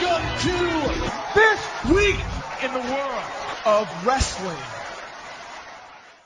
Welcome to this week in the world of wrestling.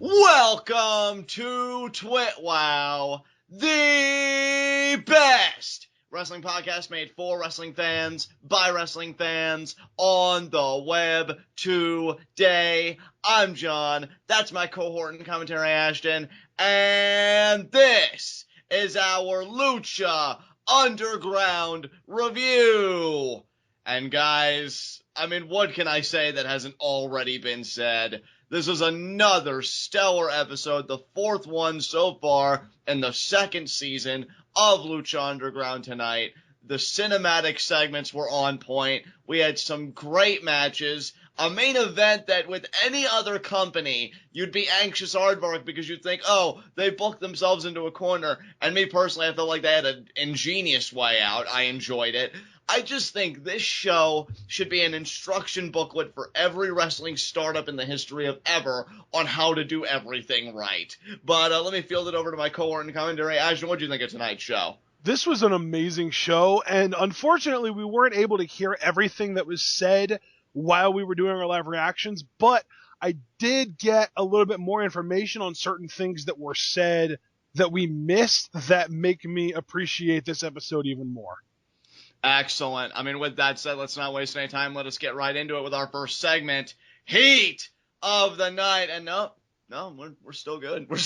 Welcome to TWitWoW, the best wrestling podcast made for wrestling fans, by wrestling fans, on the web today. I'm John, that's my cohort and commentary Ashton, and this is our Lucha Underground review. And guys, I mean, what can I say that hasn't already been said? This is another stellar episode, the fourth one so far in the second season of Lucha Underground tonight. The cinematic segments were on point. We had some great matches. A main event that with any other company, you'd be anxious aardvark because you'd think, oh, they booked themselves into a corner. And me personally, I felt like they had an ingenious way out. I enjoyed it. I just think this show should be an instruction booklet for every wrestling startup in the history of ever on how to do everything right. But let me field it over to my cohort and commentary. Ashton, what do you think of tonight's show? This was an amazing show, and unfortunately we weren't able to hear everything that was said while we were doing our live reactions, but I did get a little bit more information on certain things that were said that we missed that make me appreciate this episode even more. Excellent. I mean, with that said, let's not waste any time. Let us get right into it with our first segment, Heat of the Night. And no, we're still good. We're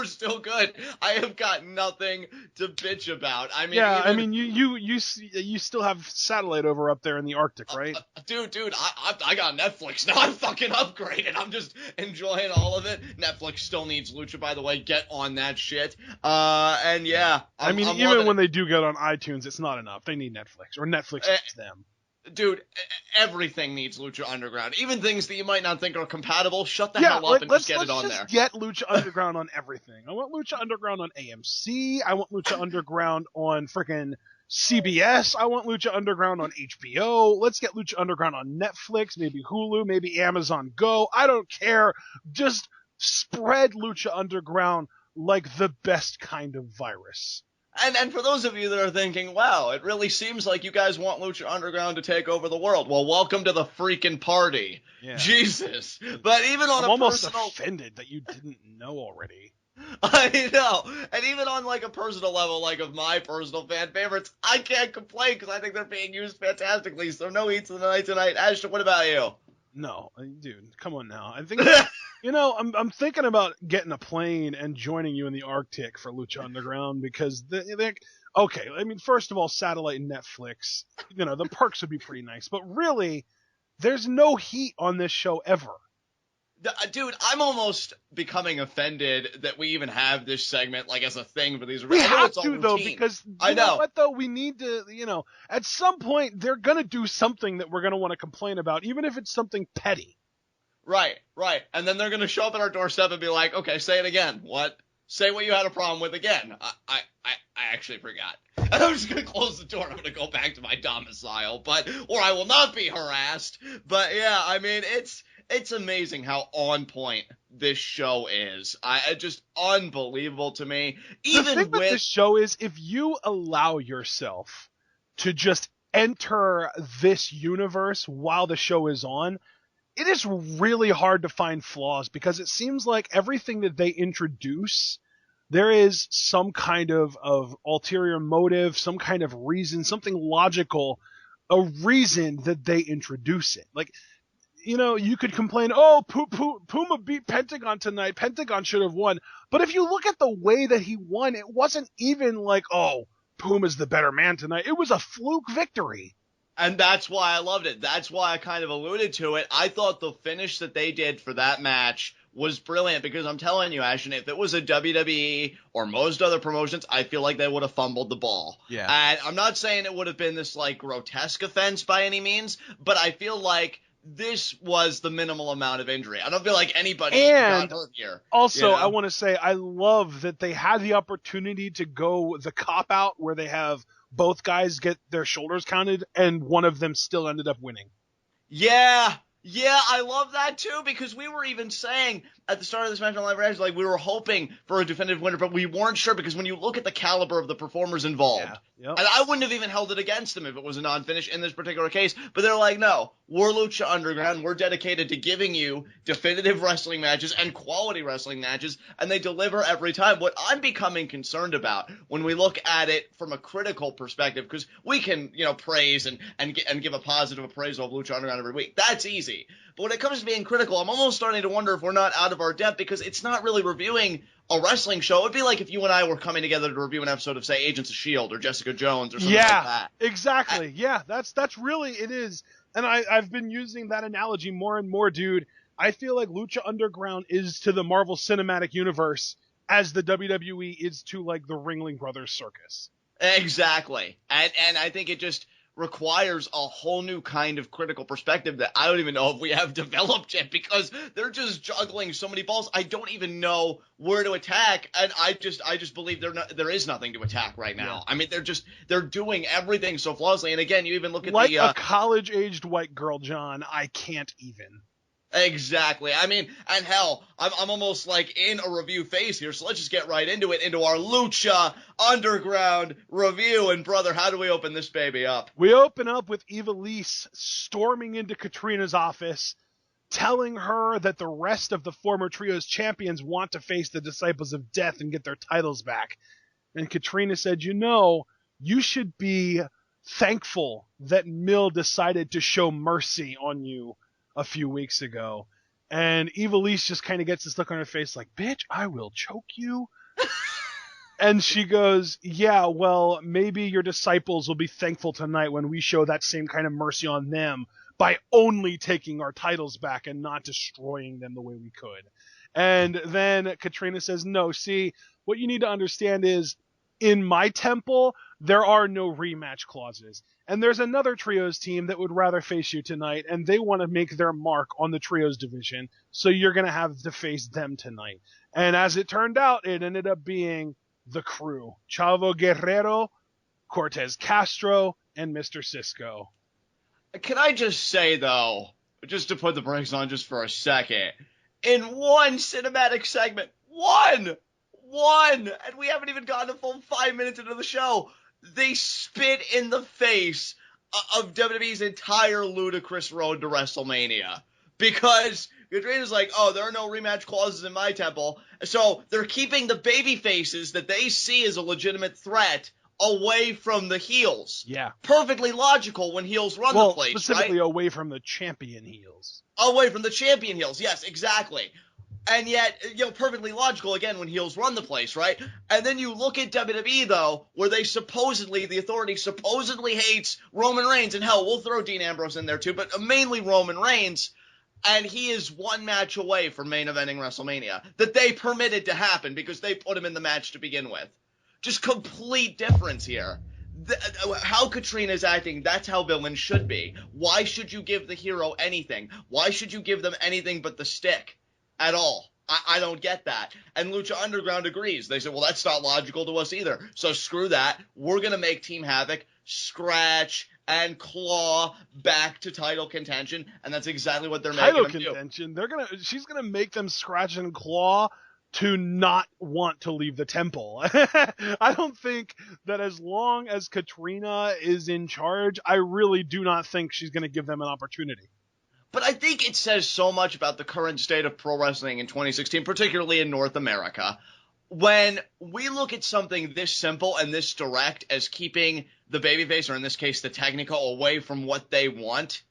still good. I have got nothing to bitch about. I mean, you still have satellite over up there in the Arctic, right? Dude, I got Netflix now. I'm fucking upgraded. I'm just enjoying all of it. Netflix still needs Lucha, by the way. Get on that shit. And yeah, I'm even when they do get on iTunes, it's not enough. They need Netflix, or Netflix needs them. Dude, everything needs Lucha Underground. Even things that you might not think are compatible, shut the hell up and just get it on there. Let's just get Lucha Underground on everything. I want Lucha Underground on AMC. I want Lucha Underground on frickin' CBS. I want Lucha Underground on HBO. Let's get Lucha Underground on Netflix, maybe Hulu, maybe Amazon Go. I don't care. Just spread Lucha Underground like the best kind of virus. And for those of you that are thinking, wow, it really seems like you guys want Lucha Underground to take over the world. Well, welcome to the freaking party. Yeah. Jesus. But even on I'm almost offended that you didn't know already. I know. And even on like a personal level, like of my personal fan favorites, I can't complain because I think they're being used fantastically. So no Heats of the Night tonight. Ashton, what about you? No, dude, come on now. I think, I'm thinking about getting a plane and joining you in the Arctic for Lucha Underground because okay, I mean, first of all, satellite and Netflix, the perks would be pretty nice, but really, there's no heat on this show ever. Dude, I'm almost becoming offended that we even have this segment like as a thing for these. We have to though, because you know what though, we need to, at some point they're gonna do something that we're gonna want to complain about, even if it's something petty. Right. And then they're gonna show up at our doorstep and be like, okay, say it again. What? Say what you had a problem with again. I actually forgot. And I'm just gonna close the door and I'm gonna go back to my domicile, or I will not be harassed. But yeah, I mean, it's amazing how on point this show is. Just unbelievable to me. The thing with this show is, if you allow yourself to just enter this universe while the show is on, it is really hard to find flaws because it seems like everything that they introduce, there is some kind of ulterior motive, some kind of reason, something logical, a reason that they introduce it. Like, you could complain, oh, Puma beat Pentagon tonight. Pentagon should have won. But if you look at the way that he won, it wasn't even like, oh, Puma's the better man tonight. It was a fluke victory. And that's why I loved it. That's why I kind of alluded to it. I thought the finish that they did for that match was brilliant because I'm telling you, Ashton, if it was a WWE or most other promotions, I feel like they would have fumbled the ball. Yeah. And I'm not saying it would have been this like grotesque offense by any means, but I feel like this was the minimal amount of injury. I don't feel like anybody got hurt here. Also, I want to say I love that they had the opportunity to go the cop-out where they have both guys get their shoulders counted and one of them still ended up winning. Yeah, I love that too because we were even saying at the start of this match on Live Reaction, like, we were hoping for a definitive winner, but we weren't sure because when you look at the caliber of the performers involved, and I wouldn't have even held it against them if it was a non-finish in this particular case, but they're like, no, we're Lucha Underground, we're dedicated to giving you definitive wrestling matches and quality wrestling matches, and they deliver every time. What I'm becoming concerned about when we look at it from a critical perspective, because we can, praise and give a positive appraisal of Lucha Underground every week. That's easy. But when it comes to being critical, I'm almost starting to wonder if we're not out of our depth because it's not really reviewing a wrestling show. It would be like if you and I were coming together to review an episode of, say, Agents of S.H.I.E.L.D. or Jessica Jones or something like that. Yeah, exactly. That's really, it is. And I've been using that analogy more and more, dude. I feel like Lucha Underground is to the Marvel Cinematic Universe as the WWE is to, like, the Ringling Brothers circus. Exactly. And I think it just requires a whole new kind of critical perspective that I don't even know if we have developed yet because they're just juggling so many balls. I don't even know where to attack, and I just believe there is nothing to attack right now. Yeah. I mean, they're doing everything so flawlessly. And again, you even look at a college-aged white girl, John. I can't even. Exactly. I mean, and hell, I'm almost like in a review phase here, so let's just get right into it, into our Lucha Underground review. And brother, how do we open this baby up? We open up with Ivelisse storming into Catrina's office, telling her that the rest of the former trio's champions want to face the Disciples of Death and get their titles back. And Catrina said, you should be thankful that Mill decided to show mercy on you a few weeks ago. And Ivelisse just kind of gets this look on her face like, bitch, I will choke you. And she goes, yeah, well, maybe your disciples will be thankful tonight when we show that same kind of mercy on them by only taking our titles back and not destroying them the way we could. And then Catrina says, no, see, what you need to understand is in my temple, there are no rematch clauses. And there's another trios team that would rather face you tonight, and they want to make their mark on the trios division, so you're going to have to face them tonight. And as it turned out, it ended up being the Crew. Chavo Guerrero, Cortez Castro, and Mr. Cisco. Can I just say, though, just to put the brakes on just for a second, in one cinematic segment, one, and we haven't even gotten a full 5 minutes into the show, they spit in the face of WWE's entire ludicrous road to WrestleMania. Because Catrina's like, oh, there are no rematch clauses in my temple. So they're keeping the baby faces that they see as a legitimate threat away from the heels. Yeah. Perfectly logical when heels run the place, specifically right? Away from the champion heels. Away from the champion heels, yes, exactly. And yet, perfectly logical, again, when heels run the place, right? And then you look at WWE, though, where the Authority supposedly hates Roman Reigns. And hell, we'll throw Dean Ambrose in there too, but mainly Roman Reigns. And he is one match away from main eventing WrestleMania that they permitted to happen because they put him in the match to begin with. Just complete difference here. How Catrina is acting, that's how villains should be. Why should you give the hero anything? Why should you give them anything but the stick? At all. I don't get that. And Lucha Underground agrees. They said, well, that's not logical to us either. So screw that. We're going to make Team Havoc scratch and claw back to title contention. And that's exactly what they're making them do. Title contention? She's going to make them scratch and claw to not want to leave the temple. I don't think that as long as Catrina is in charge, I really do not think she's going to give them an opportunity. But I think it says so much about the current state of pro wrestling in 2016, particularly in North America, when we look at something this simple and this direct as keeping the babyface, or in this case the Technical, away from what they want,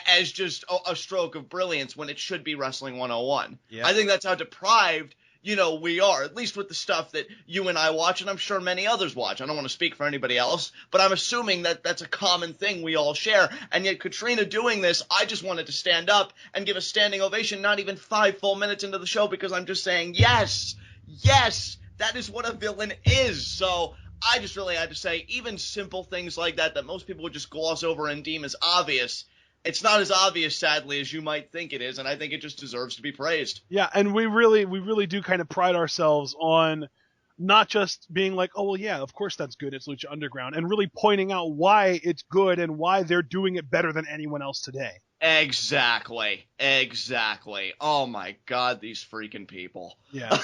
as just a stroke of brilliance when it should be Wrestling 101. Yeah. I think that's how deprived we are, at least with the stuff that you and I watch, and I'm sure many others watch. I don't want to speak for anybody else, but I'm assuming that that's a common thing we all share. And yet Catrina doing this, I just wanted to stand up and give a standing ovation, not even 5 full minutes into the show, because I'm just saying, yes, that is what a villain is. So I just really had to say, even simple things like that most people would just gloss over and deem as obvious, it's not as obvious, sadly, as you might think it is, and I think it just deserves to be praised. Yeah, and we really do kind of pride ourselves on not just being like, oh, well, yeah, of course that's good, it's Lucha Underground, and really pointing out why it's good and why they're doing it better than anyone else today. Exactly. Oh my God, these freaking people. Yeah.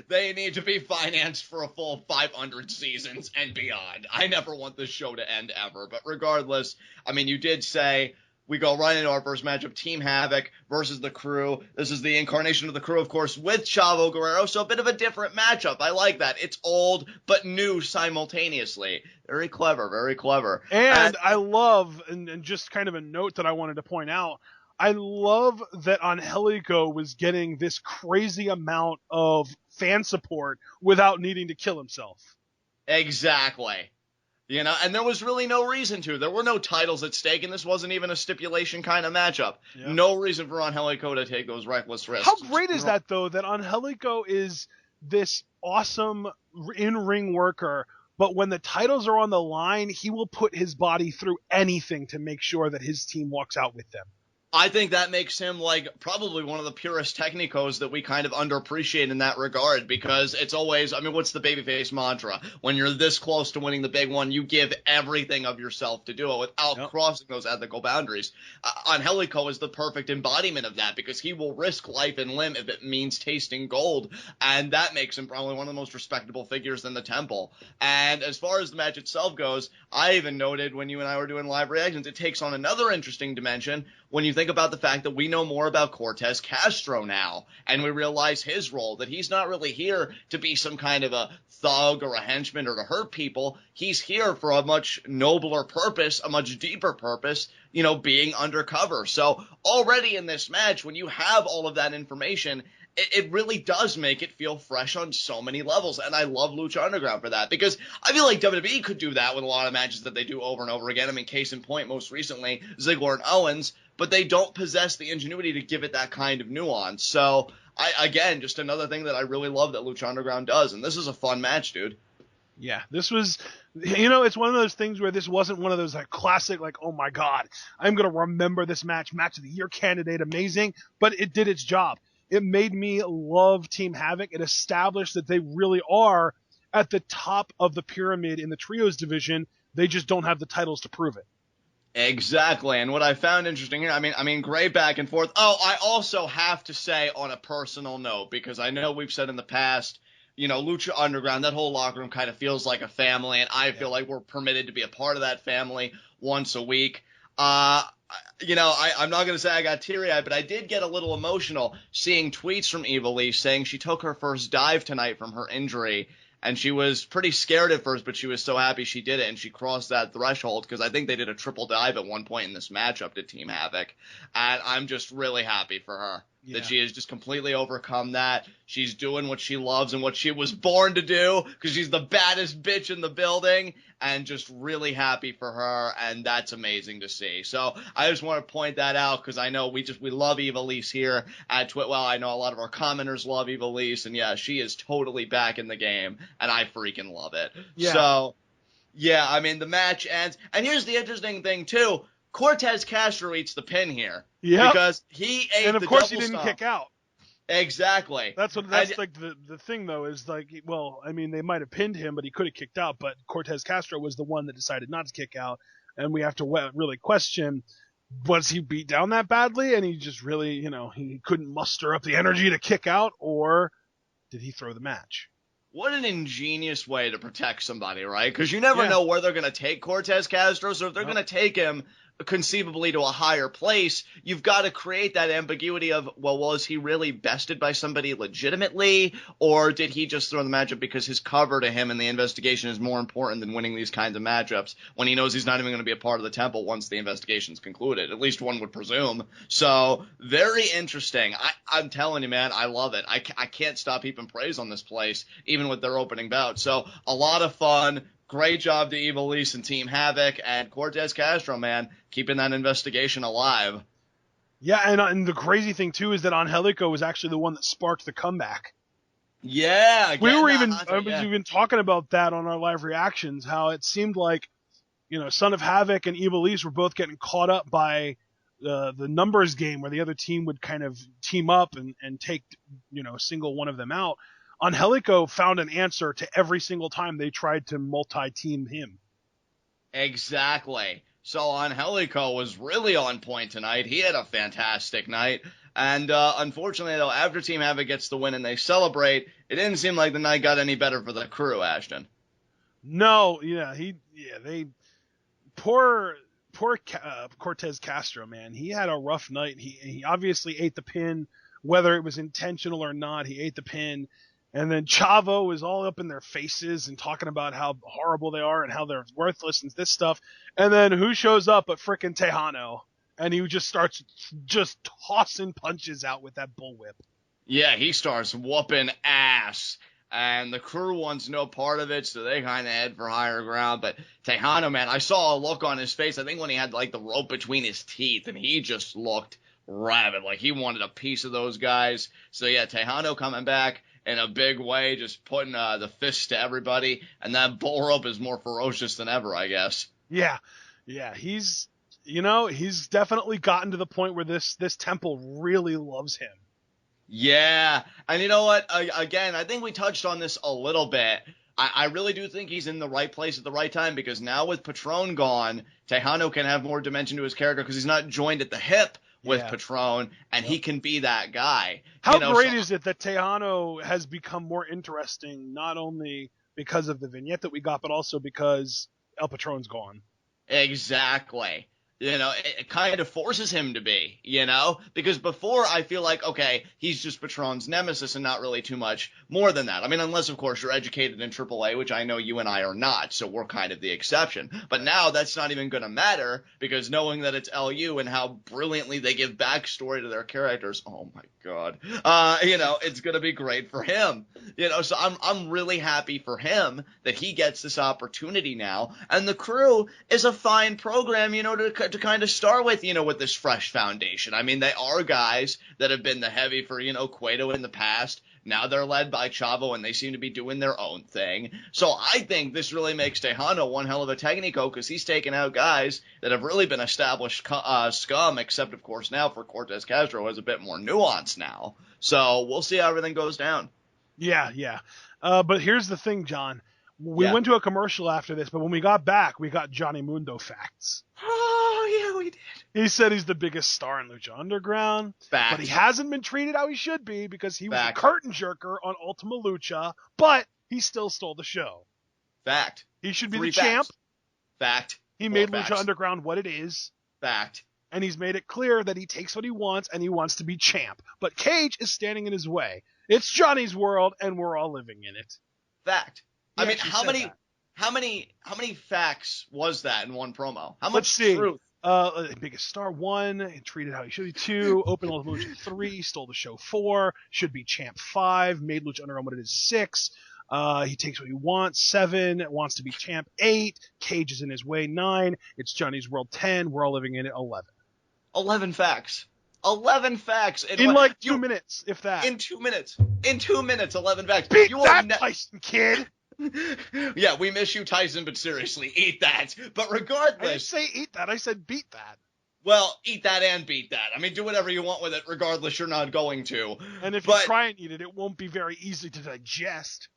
They need to be financed for a full 500 seasons and beyond. I never want this show to end ever. But regardless, I mean, you did say we go right into our first matchup, Team Havoc versus the Crew. This is the incarnation of the Crew, of course, with Chavo Guerrero, so a bit of a different matchup. I like that. It's old but new simultaneously. Very clever, very clever. And I love, and just kind of a note that I wanted to point out, I love that Angelico was getting this crazy amount of fan support without needing to kill himself. Exactly. You know, and there was really no reason to. There were no titles at stake, and this wasn't even a stipulation kind of matchup. Yeah. No reason for Angelico to take those reckless risks. How great is that, though, that Angelico is this awesome in-ring worker, but when the titles are on the line, he will put his body through anything to make sure that his team walks out with them. I think that makes him, like, probably one of the purest technicos that we kind of underappreciate in that regard, because it's always, I mean, what's the babyface mantra? When you're this close to winning the big one, you give everything of yourself to do it without crossing those ethical boundaries. Angelico is the perfect embodiment of that, because he will risk life and limb if it means tasting gold, and that makes him probably one of the most respectable figures in the temple. And as far as the match itself goes, I even noted when you and I were doing live reactions, it takes on another interesting dimension when you think about the fact that we know more about Cortez Castro now, and we realize his role, that he's not really here to be some kind of a thug or a henchman or to hurt people. He's here for a much nobler purpose, a much deeper purpose, you know, being undercover. So already in this match, when you have all of that information, it really does make it feel fresh on so many levels, and I love Lucha Underground for that, because I feel like WWE could do that with a lot of matches that they do over and over again. I mean, case in point, most recently, Ziggler and Owens, but they don't possess the ingenuity to give it that kind of nuance. So, again, just another thing that I really love that Lucha Underground does, and this is a fun match, dude. Yeah, this was, you know, it's one of those things where this wasn't one of those like classic, like, oh my God, I'm going to remember this match of the year candidate, amazing, but it did its job. It made me love Team Havoc. It established that they really are at the top of the pyramid in the trios division. They just don't have the titles to prove it. Exactly. And what I found interesting here, I mean, great back and forth. Oh, I also have to say on a personal note, because I know we've said in the past, you know, Lucha Underground, that whole locker room kind of feels like a family, and I feel like we're permitted to be a part of that family once a week. You know, I'm not going to say I got teary-eyed, but I did get a little emotional seeing tweets from Ivelisse saying she took her first dive tonight from her injury, and she was pretty scared at first, but she was so happy she did it, and she crossed that threshold, because I think they did a triple dive at one point in this matchup to Team Havoc, and I'm just really happy for her. Yeah. That she has just completely overcome that. She's doing what she loves and what she was born to do, because she's the baddest bitch in the building, and just really happy for her, and that's amazing to see. So I just want to point that out, because I know we love Ivelisse here at TWitWoW. I know a lot of our commenters love Ivelisse, and yeah, she is totally back in the game, and I freaking love it. Yeah. So, yeah, I mean, the match ends, and here's the interesting thing, too. Cortez Castro eats the pin here. Yeah. Because he ate the double stomp. And of course he didn't kick out. Exactly. That's like the thing, though, is like, well, I mean, they might have pinned him, but he could have kicked out, but Cortez Castro was the one that decided not to kick out, and we have to really question, was he beat down that badly, and he just really, you know, he couldn't muster up the energy to kick out, or did he throw the match? What an ingenious way to protect somebody, right? Because you never know where they're going to take Cortez Castro, so if they're going to take him conceivably to a higher place, you've got to create that ambiguity of, well, was he really bested by somebody legitimately, or did he just throw the matchup because his cover to him in the investigation is more important than winning these kinds of matchups when he knows he's not even going to be a part of the temple once the investigation's concluded? At least one would presume. So, very interesting. I'm telling you, man, I love it. I can't stop heaping praise on this place, even with their opening bout. So, a lot of fun. Great job to Ivelisse and Team Havoc, and Cortez Castro, man, keeping that investigation alive. Yeah, and the crazy thing, too, is that Angelico was actually the one that sparked the comeback. Yeah. We were even talking about that on our live reactions, how it seemed like, you know, Son of Havoc and Ivelisse were both getting caught up by the numbers game where the other team would kind of team up and take, you know, single one of them out. Angelico found an answer to every single time they tried to multi-team him. Exactly. So Angelico was really on point tonight. He had a fantastic night. And unfortunately, though, after Team Havoc gets the win and they celebrate, it didn't seem like the night got any better for the crew, Ashton. No, poor Cortez Castro, man. He had a rough night. He obviously ate the pin, whether it was intentional or not. He ate the pin, and then Chavo was all up in their faces and talking about how horrible they are and how they're worthless and this stuff. And then who shows up but frickin' Texano? And he just starts just tossing punches out with that bullwhip. Yeah, he starts whooping ass. And the crew wants no part of it, so they kind of head for higher ground. But Texano, man, I saw a look on his face, I think when he had, like, the rope between his teeth, and he just looked rabid. Like, he wanted a piece of those guys. So, yeah, Texano coming back in a big way, just putting the fist to everybody. And that bull rope is more ferocious than ever, I guess. Yeah, he's definitely gotten to the point where this temple really loves him. Yeah, and you know what? Again, I think we touched on this a little bit. I really do think he's in the right place at the right time, because now with Patron gone, Texano can have more dimension to his character because he's not joined at the hip with Patron, and he can be that guy. How great is it that Texano has become more interesting, not only because of the vignette that we got, but also because El Patron's gone? Exactly. It kind of forces him to be, because before I feel like, okay, he's just Patron's nemesis and not really too much more than that. I mean, unless, of course, you're educated in AAA, which I know you and I are not, so we're kind of the exception. But now that's not even going to matter, because knowing that it's LU and how brilliantly they give backstory to their characters, oh my God, it's going to be great for him. So I'm really happy for him that he gets this opportunity now, and the crew is a fine program, to kind of start with, with this fresh foundation. I mean, they are guys that have been the heavy for, Cueto in the past. Now they're led by Chavo, and they seem to be doing their own thing. So I think this really makes Texano one hell of a technico, because he's taken out guys that have really been established scum, except, of course, now for Cortez Castro has a bit more nuance now. So we'll see how everything goes down. Yeah. But here's the thing, John. We went to a commercial after this, but when we got back, we got Johnny Mundo facts. Oh, yeah, we did. He said he's the biggest star in Lucha Underground, Fact. but he hasn't been treated how he should be, because he was a curtain jerker on Ultima Lucha, but he still stole the show. Fact. He should be the champ. Fact. He made Lucha Underground what it is. Fact. And he's made it clear that he takes what he wants, and he wants to be champ. But Cage is standing in his way. It's Johnny's world, and we're all living in it. Fact. I mean, how many facts was that in one promo? How much truth? Biggest star 1, treated how he should be 2, open Ultima Lucha 3, stole the show 4, should be champ 5, made Lucha Underground what it is 6, he takes what he wants 7, wants to be champ 8, Cage is in his way 9, it's Johnny's world 10, we're all living in it 11. 11 facts. 11 facts. In like 2 minutes, if that. In 2 minutes. 11 facts. Beat that, Tyson kid! Yeah, we miss you, Tyson, but seriously, eat that. But regardless... I didn't say eat that, I said beat that. Well, eat that and beat that. I mean, do whatever you want with it, regardless you're not going to. And if you try and eat it, it won't be very easy to digest.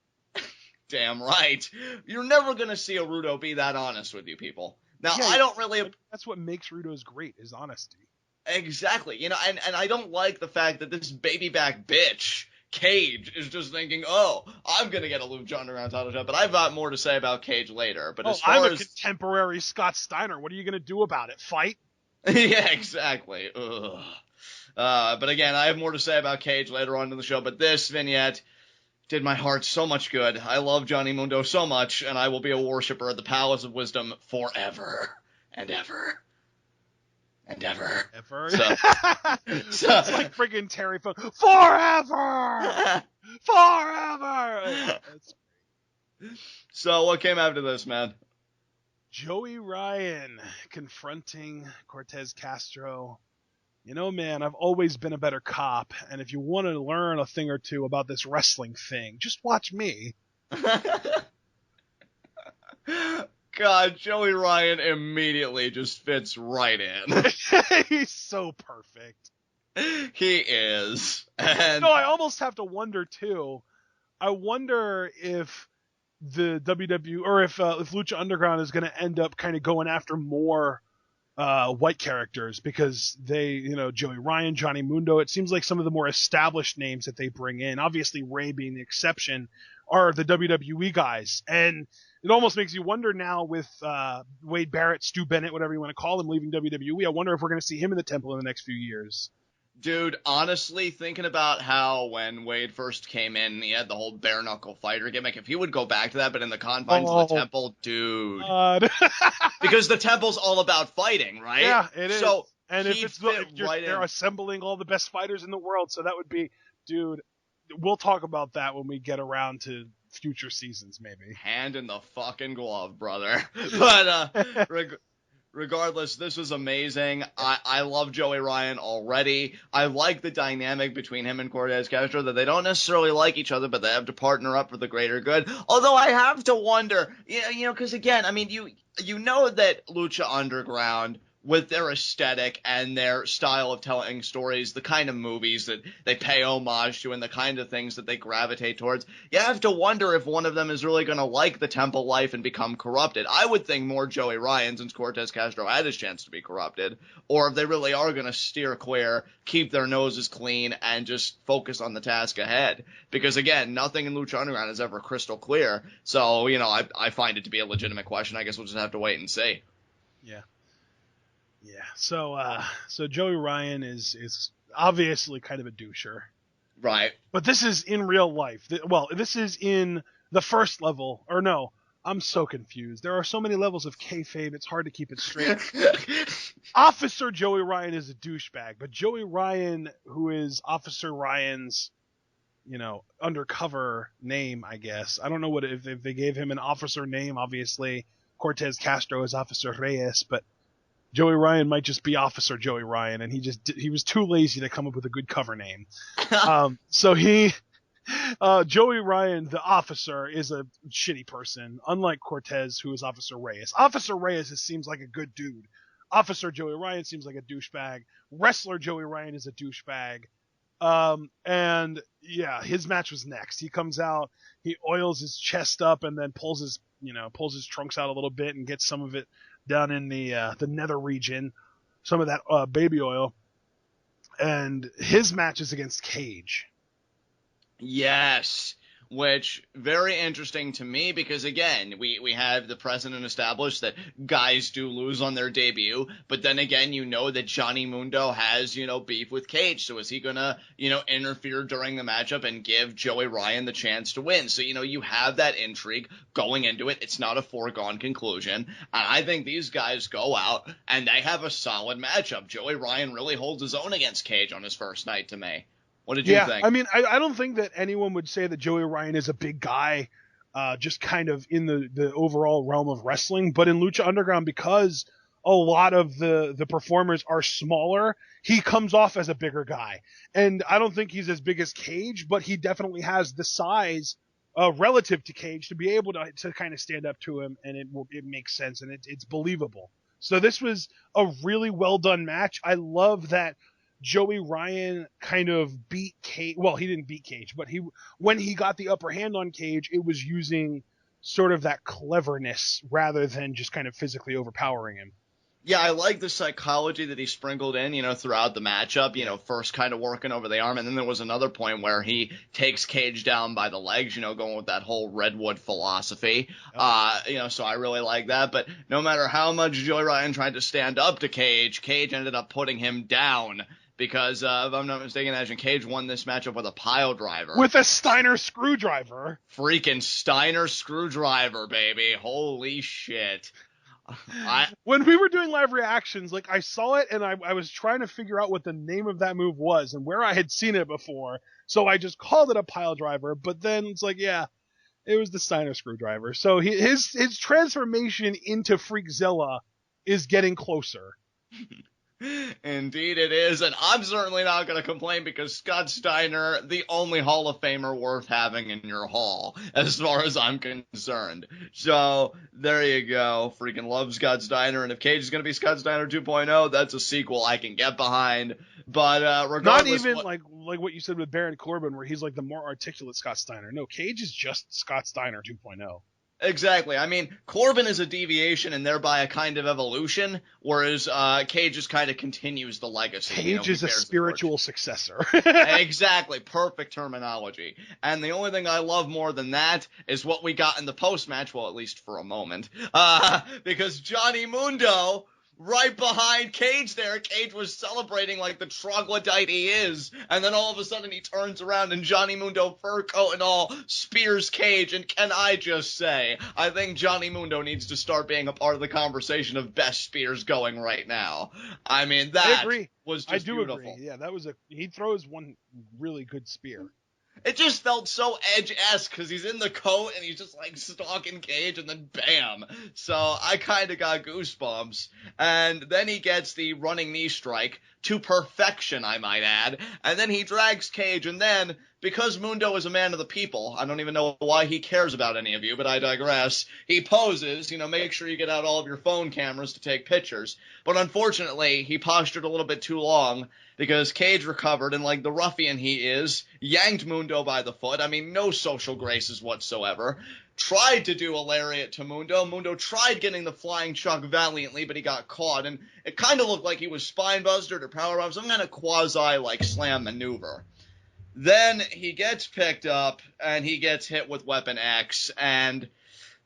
Damn right. You're never going to see a Rudo be that honest with you people. Now, I don't really... That's what makes Rudo's great, is honesty. Exactly. And I don't like the fact that this baby back bitch... Cage is just thinking, oh, I'm going to get a Lucha Underground title shot, but I've got more to say about Cage later. But as far I'm a contemporary Scott Steiner. What are you going to do about it? Fight? Yeah, exactly. Ugh. But again, I have more to say about Cage later on in the show, but this vignette did my heart so much good. I love Johnny Mundo so much, and I will be a worshiper of the Palace of Wisdom forever and ever. And ever. So, it's like friggin' Terry Funk. Forever! Forever! So what came after this, man? Joey Ryan confronting Cortez Castro. You know, man, I've always been a better cop, and if you want to learn a thing or two about this wrestling thing, just watch me. God, Joey Ryan immediately just fits right in. He's so perfect. He is. And... No, I almost have to wonder, too. I wonder if the WWE, or if Lucha Underground is going to end up kind of going after more white characters, because they, Joey Ryan, Johnny Mundo, it seems like some of the more established names that they bring in, obviously Rey being the exception, are the WWE guys. And it almost makes you wonder now with Wade Barrett, Stu Bennett, whatever you want to call him, leaving WWE. I wonder if we're going to see him in the Temple in the next few years. Dude, honestly, thinking about how when Wade first came in, he had the whole bare-knuckle fighter gimmick. If he would go back to that, but in the confines of the Temple, dude. Because the Temple's all about fighting, right? Yeah, it is. So, and if they're assembling all the best fighters in the world, so that would be, dude, we'll talk about that when we get around to future seasons, maybe. Hand in the fucking glove, brother. But, regardless, this was amazing. I love Joey Ryan already. I like the dynamic between him and Cortez Castro, that they don't necessarily like each other, but they have to partner up for the greater good. Although I have to wonder, because again, I mean, you know that Lucha Underground, with their aesthetic and their style of telling stories, the kind of movies that they pay homage to and the kind of things that they gravitate towards, you have to wonder if one of them is really going to like the Temple life and become corrupted. I would think more Joey Ryan, since Cortez Castro had his chance to be corrupted, or if they really are going to steer clear, keep their noses clean, and just focus on the task ahead. Because again, nothing in Lucha Underground is ever crystal clear, so, I find it to be a legitimate question. I guess we'll just have to wait and see. Yeah. Yeah, so Joey Ryan is obviously kind of a doucher. Right. But this is in real life. Well, this is in the first level. Or no, I'm so confused. There are so many levels of kayfabe, it's hard to keep it straight. Officer Joey Ryan is a douchebag, but Joey Ryan, who is Officer Ryan's, undercover name, I guess. I don't know if they gave him an officer name. Obviously, Cortez Castro is Officer Reyes, but Joey Ryan might just be Officer Joey Ryan, and he was too lazy to come up with a good cover name. So Joey Ryan, the officer, is a shitty person, unlike Cortez, who is Officer Reyes. Officer Reyes seems like a good dude. Officer Joey Ryan seems like a douchebag. Wrestler Joey Ryan is a douchebag. And yeah, his match was next. He comes out, he oils his chest up, and then pulls his trunks out a little bit and gets some of it down in the nether region, some of that baby oil, and his match is against Cage. Yes, which very interesting to me, because again, we have the precedent established that guys do lose on their debut, but then again, that Johnny Mundo has, beef with Cage, so is he gonna, interfere during the matchup and give Joey Ryan the chance to win? So, you have that intrigue going into it. It's not a foregone conclusion, and I think these guys go out and they have a solid matchup. Joey Ryan really holds his own against Cage on his first night to me. What did you think? I mean, I don't think that anyone would say that Joey Ryan is a big guy, just kind of in the overall realm of wrestling. But in Lucha Underground, because a lot of the performers are smaller, he comes off as a bigger guy. And I don't think he's as big as Cage, but he definitely has the size relative to Cage to be able to kind of stand up to him, and it makes sense, and it's believable. So this was a really well done match. I love that Joey Ryan kind of beat Cage. Well, he didn't beat Cage, but when he got the upper hand on Cage, it was using sort of that cleverness rather than just kind of physically overpowering him. Yeah, I like the psychology that he sprinkled in, throughout the matchup, first kind of working over the arm, and then there was another point where he takes Cage down by the legs, going with that whole Redwood philosophy. So I really like that, but no matter how much Joey Ryan tried to stand up to Cage, Cage ended up putting him down. Because, if I'm not mistaken, Agent Cage won this matchup with a pile driver. With a Steiner screwdriver. Freaking Steiner screwdriver, baby. Holy shit. When we were doing live reactions, I saw it and I was trying to figure out what the name of that move was and where I had seen it before. So I just called it a pile driver, but then it's it was the Steiner screwdriver. So his transformation into Freakzilla is getting closer. Indeed it is, and I'm certainly not going to complain, because Scott Steiner, the only Hall of Famer worth having in your hall, as far as I'm concerned. So, there you go. Freaking love Scott Steiner, and if Cage is going to be Scott Steiner 2.0, that's a sequel I can get behind. But regardless... Not even like what you said with Baron Corbin, where he's the more articulate Scott Steiner. No, Cage is just Scott Steiner 2.0. Exactly. I mean, Corbin is a deviation and thereby a kind of evolution, whereas Cage just kind of continues the legacy. Cage is a spiritual successor. Exactly. Perfect terminology. And the only thing I love more than that is what we got in the post-match, well, at least for a moment, because Johnny Mundo, right behind Cage there, Cage was celebrating like the troglodyte he is, and then all of a sudden he turns around and Johnny Mundo, fur coat and all, spears Cage, and can I just say, I think Johnny Mundo needs to start being a part of the conversation of best spears going right now. I mean, that was just beautiful. Agree. Yeah, he throws one really good spear. It just felt so Edge-esque because he's in the coat and he's just like stalking Cage and then bam. So I kind of got goosebumps. And then he gets the running knee strike to perfection, I might add. And then he drags Cage, and then, because Mundo is a man of the people, I don't even know why he cares about any of you, but I digress. He poses, make sure you get out all of your phone cameras to take pictures. But unfortunately, he postured a little bit too long, because Cage recovered, and like the ruffian he is, yanked Mundo by the foot. I mean, no social graces whatsoever. Tried to do a lariat to Mundo. Mundo tried getting the flying chuck valiantly, but he got caught, and it kind of looked like he was spinebustered or powerbombed, some kind of quasi, slam maneuver. Then he gets picked up, and he gets hit with Weapon X, and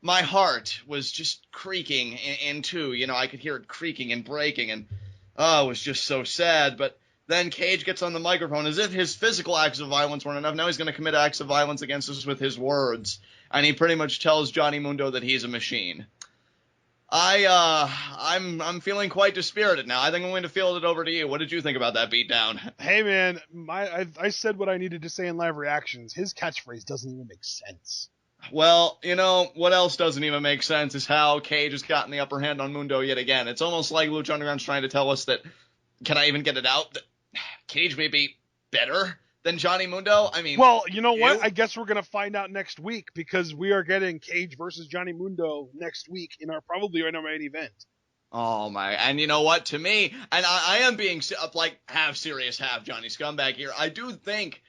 my heart was just creaking in two. I could hear it creaking and breaking, and it was just so sad, but then Cage gets on the microphone as if his physical acts of violence weren't enough. Now he's going to commit acts of violence against us with his words. And he pretty much tells Johnny Mundo that he's a machine. I'm feeling quite dispirited now. I think I'm going to field it over to you. What did you think about that beatdown? Hey man, I said what I needed to say in live reactions. His catchphrase doesn't even make sense. Well, what else doesn't even make sense is how Cage has gotten the upper hand on Mundo yet again. It's almost like Lucha Underground's trying to tell us that, can I even get it out, that Cage may be better than Johnny Mundo? I mean, well, you know what? I guess we're going to find out next week, because we are getting Cage versus Johnny Mundo next week in our main event. Oh my, and you know what, to me, and I am being half serious, half Johnny Scumbag here, I do think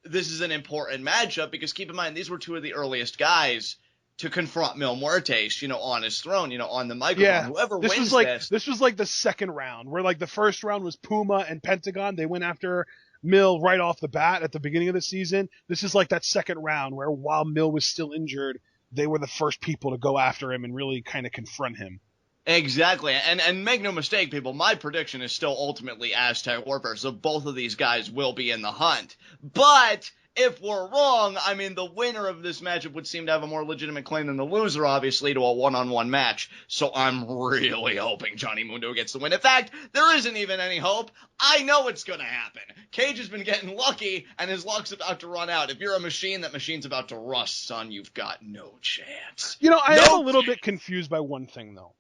this is an important matchup, because keep in mind, these were two of the earliest guys to confront Mil Muertes, on his throne, on the microphone. Yeah, whoever this wins this was like the second round, where the first round was Puma and Pentagon. They went after Mil right off the bat at the beginning of the season. This is like that second round where, while Mil was still injured, they were the first people to go after him and really kind of confront him. Exactly, and make no mistake, people, my prediction is still ultimately Aztec Warfare, so both of these guys will be in the hunt. But if we're wrong, I mean, the winner of this matchup would seem to have a more legitimate claim than the loser, obviously, to a one-on-one match. So I'm really hoping Johnny Mundo gets the win. In fact, there isn't even any hope. I know it's going to happen. Cage has been getting lucky, and his luck's about to run out. If you're a machine, that machine's about to rust, son. You've got no chance. I am a little bit confused by one thing, though.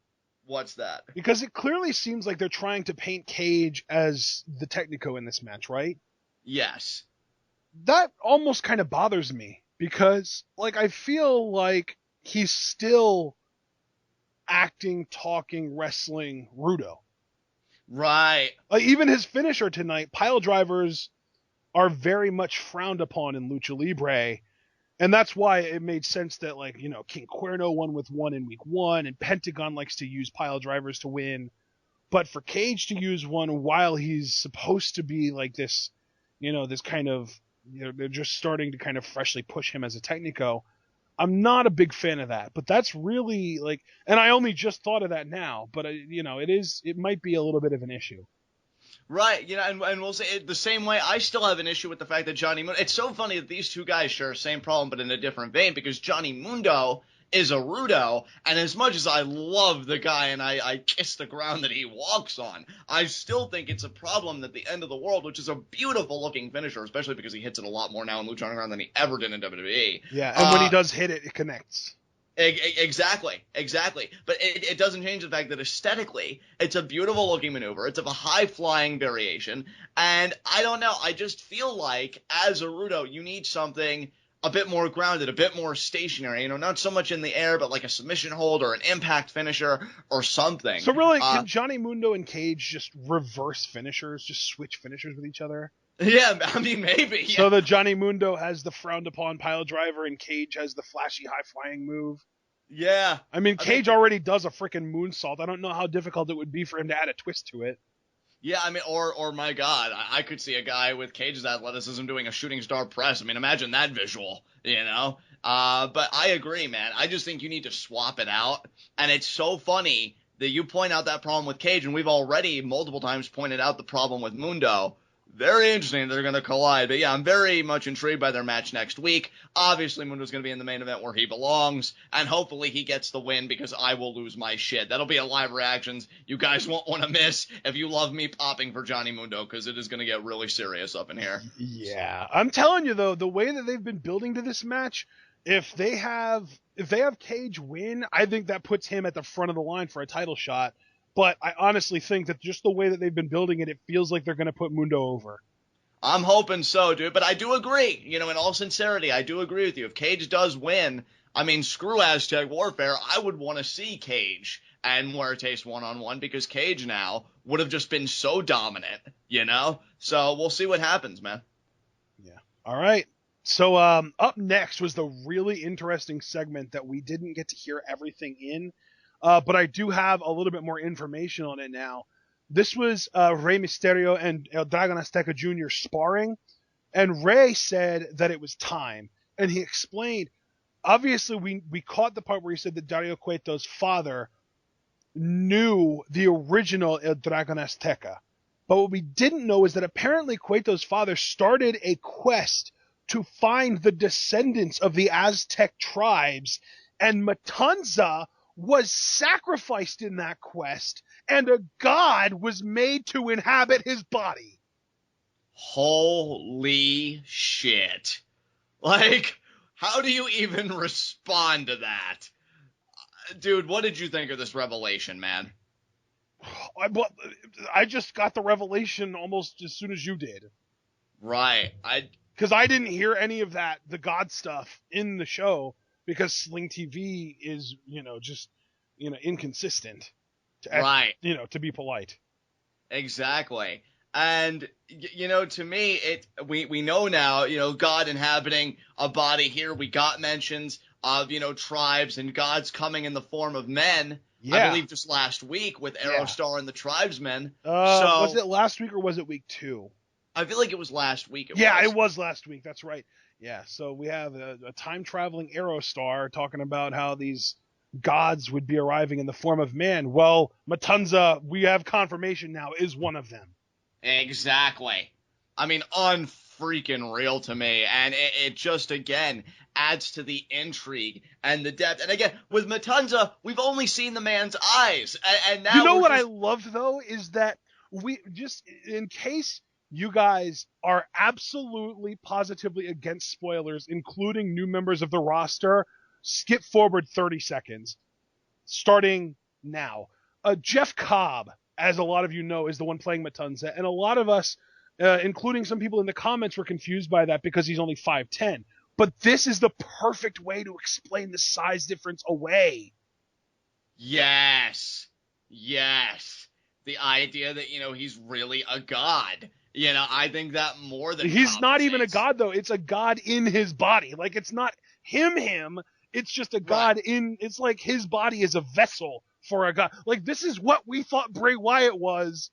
What's that? Because it clearly seems like they're trying to paint Cage as the Technico in this match, right? Yes. That almost kind of bothers me, because, I feel like he's still acting, talking, wrestling Rudo. Right. Even his finisher tonight, pile drivers, are very much frowned upon in Lucha Libre. And that's why it made sense that, King Cuerno won with one in week 1, and Pentagon likes to use pile drivers to win. But for Cage to use one while he's supposed to be this, this kind of, they're just starting to kind of freshly push him as a Technico, I'm not a big fan of that. But that's really, and I only just thought of that now, but, it might be a little bit of an issue. Right, and we'll say it the same way. I still have an issue with the fact that Johnny Mundo, it's so funny that these two guys share the same problem, but in a different vein, because Johnny Mundo is a Rudo, and as much as I love the guy and I kiss the ground that he walks on, I still think it's a problem that the End of the World, which is a beautiful looking finisher, especially because he hits it a lot more now in Lucha Underground than he ever did in WWE. Yeah, and when he does hit it, it connects. Exactly. But it doesn't change the fact that aesthetically, it's a beautiful looking maneuver. It's of a high flying variation. And I don't know, I just feel like as a Rudo, you need something a bit more grounded, a bit more stationary, not so much in the air, but like a submission hold or an impact finisher or something. So really, can Johnny Mundo and Cage just reverse finishers, just switch finishers with each other? Yeah, I mean, maybe. Yeah. So that Johnny Mundo has the frowned upon pile driver and Cage has the flashy high flying move. Yeah. I mean, Cage already does a freaking moonsault. I don't know how difficult it would be for him to add a twist to it. Yeah, I mean, or my God, I could see a guy with Cage's athleticism doing a shooting star press. I mean, imagine that visual, you know? But I agree, man. I just think you need to swap it out. And it's so funny that you point out that problem with Cage, and we've already multiple times pointed out the problem with Mundo. Very interesting they're going to collide. But yeah, I'm very much intrigued by their match next week. Obviously, Mundo's going to be in the main event where he belongs, and hopefully he gets the win because I will lose my shit. That'll be a live reactions you guys won't want to miss if you love me popping for Johnny Mundo, because it is going to get really serious up in here. Yeah. I'm telling you, though, the way that they've been building to this match, if they have Cage win, I think that puts him at the front of the line for a title shot. But I honestly think that just the way that they've been building it, it feels like they're going to put Mundo over. I'm hoping so, dude. But I do agree. You know, in all sincerity, I do agree with you. If Cage does win, I mean, screw Aztec Warfare. I would want to see Cage and Muertes one-on-one because Cage now would have just been so dominant, you know? So we'll see what happens, man. Yeah. All right. So up next was the really interesting segment that we didn't get to hear everything in. But I do have a little bit more information on it now. This was Rey Mysterio and Dragon Azteca Jr. sparring, and Rey said that it was time, and he explained. Obviously, we caught the part where he said that Dario Cueto's father knew the original Dragon Azteca, but what we didn't know is that apparently Cueto's father started a quest to find the descendants of the Aztec tribes, and Matanza was sacrificed in that quest, and a god was made to inhabit his body. Holy shit. Like, how do you even respond to that? Dude, what did you think of this revelation, man? I just got the revelation almost as soon as you did. Right. Because I didn't hear any of that, the god stuff, in the show, because Sling TV is, just, inconsistent. Right. To be polite. Exactly. And, to me, we know now, God inhabiting a body here. We got mentions of, tribes and gods coming in the form of men. Yeah. I believe just last week with Aerostar and the tribesmen. Was it last week or was it week 2? I feel like it was last week. It was last week. That's right. Yeah, so we have a time-traveling Aerostar talking about how these gods would be arriving in the form of man. Well, Matanza, we have confirmation now, is one of them. Exactly. I mean, unfreaking real to me. And it just, again, adds to the intrigue and the depth. And again, with Matanza, we've only seen the man's eyes. And now what I loved, though, is that we just, in case you guys are absolutely, positively against spoilers, including new members of the roster, skip forward 30 seconds, starting now. Jeff Cobb, as a lot of you know, is the one playing Matanza, and a lot of us, including some people in the comments, were confused by that because he's only 5'10". But this is the perfect way to explain the size difference away. Yes. The idea that, he's really a god. I think that more than he's not even a god, though. It's a god in his body. Like, it's not him. It's just a god in. It's like his body is a vessel for a god. Like, this is what we thought Bray Wyatt was,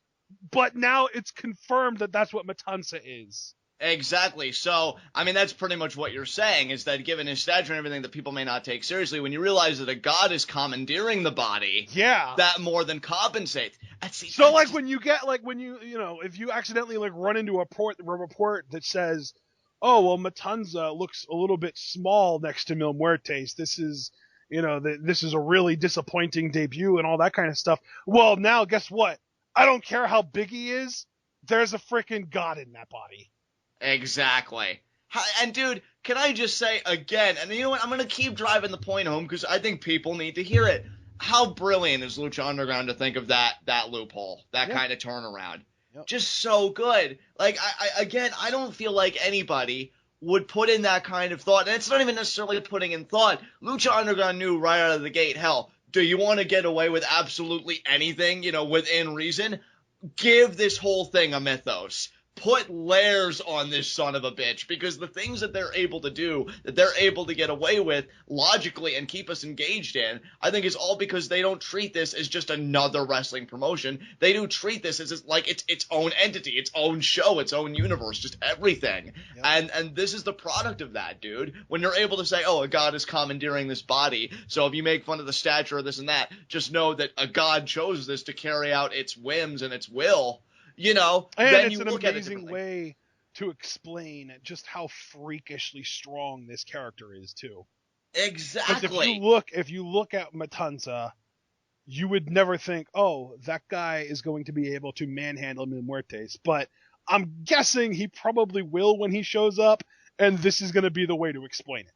but now it's confirmed that that's what Matanza is. Exactly. So, I mean, that's pretty much what you're saying, is that given his stature and everything that people may not take seriously, when you realize that a god is commandeering the body, that more than compensates. When you get, if you accidentally, run into a report that says, oh, well, Matanza looks a little bit small next to Mil Muertes, this is, this is a really disappointing debut and all that kind of stuff. Well, now, guess what? I don't care how big he is, there's a freaking god in that body. Exactly. And, dude, can I just say again, and you know what, I'm going to keep driving the point home because I think people need to hear it. How brilliant is Lucha Underground to think of that loophole, that kind of turnaround? Yep. Just so good. Like, I don't feel like anybody would put in that kind of thought. And it's not even necessarily putting in thought. Lucha Underground knew right out of the gate, hell, do you want to get away with absolutely anything, within reason? Give this whole thing a mythos. put layers on this son of a bitch, because the things that they're able to do, that they're able to get away with logically and keep us engaged in, I think is all because they don't treat this as just another wrestling promotion. They do treat this as like its own entity, its own show, its own universe, just everything. Yep. And this is the product of that, dude. When you're able to say, oh, a god is commandeering this body, so if you make fun of the stature of this and that, just know that a god chose this to carry out its whims and its will. You know, and then it's you an look at it amazing differently. way to explain just how freakishly strong this character is too. Exactly. Because if you look at Matanza, you would never think, oh, that guy is going to be able to manhandle Mil Muertes. But I'm guessing he probably will when he shows up, and this is going to be the way to explain it.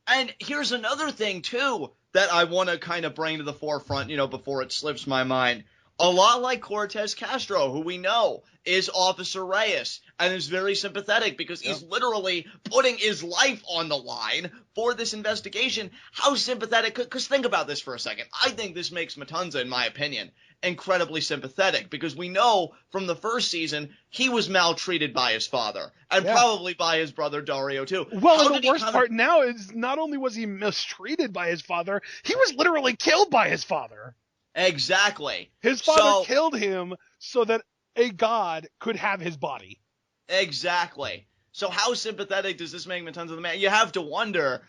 And here's another thing too that I want to kind of bring to the forefront, you know, before it slips my mind. A lot like Cortez Castro, who we know is Officer Reyes, and is very sympathetic because he's literally putting his life on the line for this investigation. How sympathetic? Because think about this for a second. I think this makes Matanza, in my opinion, incredibly sympathetic, because we know from the first season he was maltreated by his father, and probably by his brother Dario too. Well, and the worst part now is not only was he mistreated by his father, he was literally killed by his father. Exactly. His father killed him so that a god could have his body. Exactly. So how sympathetic does this make Matanza the man? You have to wonder,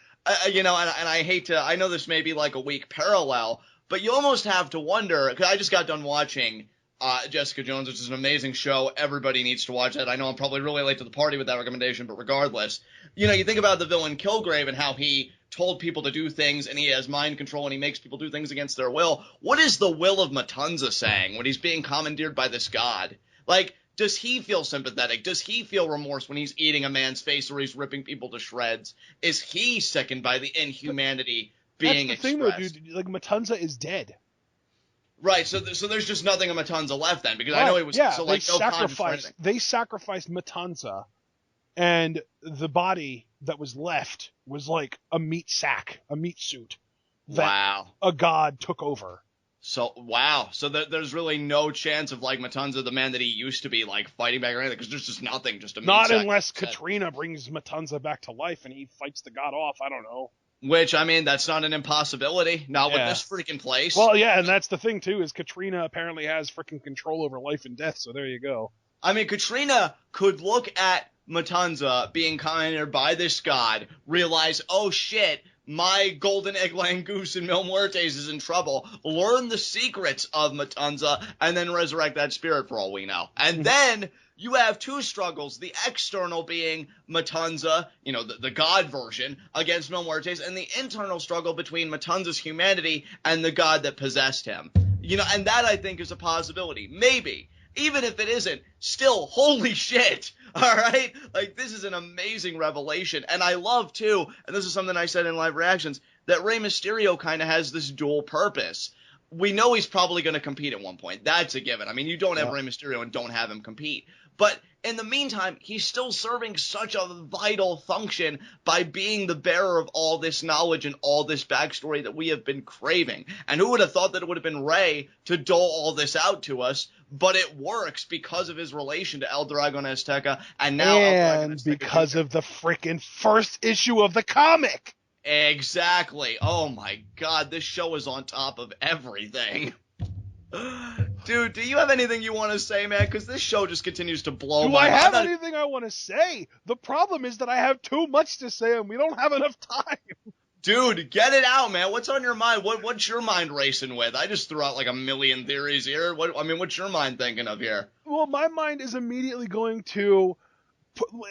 you know, and I hate to, I know this may be like a weak parallel, but you almost have to wonder, because I just got done watching Jessica Jones, which is an amazing show. Everybody needs to watch that. I know I'm probably really late to the party with that recommendation, but regardless, you know, you think about the villain Kilgrave and how he told people to do things, and he has mind control, and he makes people do things against their will. What is the will of Matanza saying when he's being commandeered by this god? Like, does he feel sympathetic? Does he feel remorse when he's eating a man's face or he's ripping people to shreds? Is he sickened by the inhumanity being expressed? That's the thing, though, dude. Like, Matanza is dead. Right, so there's just nothing of Matanza left then, because I know he was so like no conscience for anything. They sacrificed Matanza, and the body that was left was like a meat sack, a meat suit that a god took over. So there's really no chance of like Matanza, the man that he used to be, like fighting back or anything, because there's just nothing, just a meat Not sack unless Catrina brings Matanza back to life and he fights the god off. I don't know. Which, I mean, that's not an impossibility. Not with this freaking place. Well, yeah, and that's the thing, too, is Catrina apparently has freaking control over life and death, so there you go. I mean, Catrina could look at Matanza being commandeered by this god, realize, oh shit, my golden egg-laying goose in Mil Muertes is in trouble, learn the secrets of Matanza, and then resurrect that spirit for all we know. And then you have two struggles, the external being Matanza, you know, the god version, against Mil Muertes, and the internal struggle between Matanza's humanity and the god that possessed him. You know, and that, I think, is a possibility. Maybe. Even if it isn't, still, holy shit, all right? Like, this is an amazing revelation. And I love, too, and this is something I said in live reactions, that Rey Mysterio kind of has this dual purpose. We know he's probably going to compete at one point. That's a given. I mean, you don't have Rey Mysterio and don't have him compete. But in the meantime, he's still serving such a vital function by being the bearer of all this knowledge and all this backstory that we have been craving. And who would have thought that it would have been Rey to dole all this out to us? But it works because of his relation to El Dragon Azteca, and now El Dragon Azteca because Jr. of the freaking first issue of the comic. Exactly. Oh my god, this show is on top of everything. Dude, do you have anything you want to say, man? Because this show just continues to blow my mind. Do I have anything I want to say? The problem is that I have too much to say and we don't have enough time. Dude, get it out, man. What's on your mind? What's your mind racing with? I just threw out like a million theories here. What's your mind thinking of here? Well, my mind is immediately going to...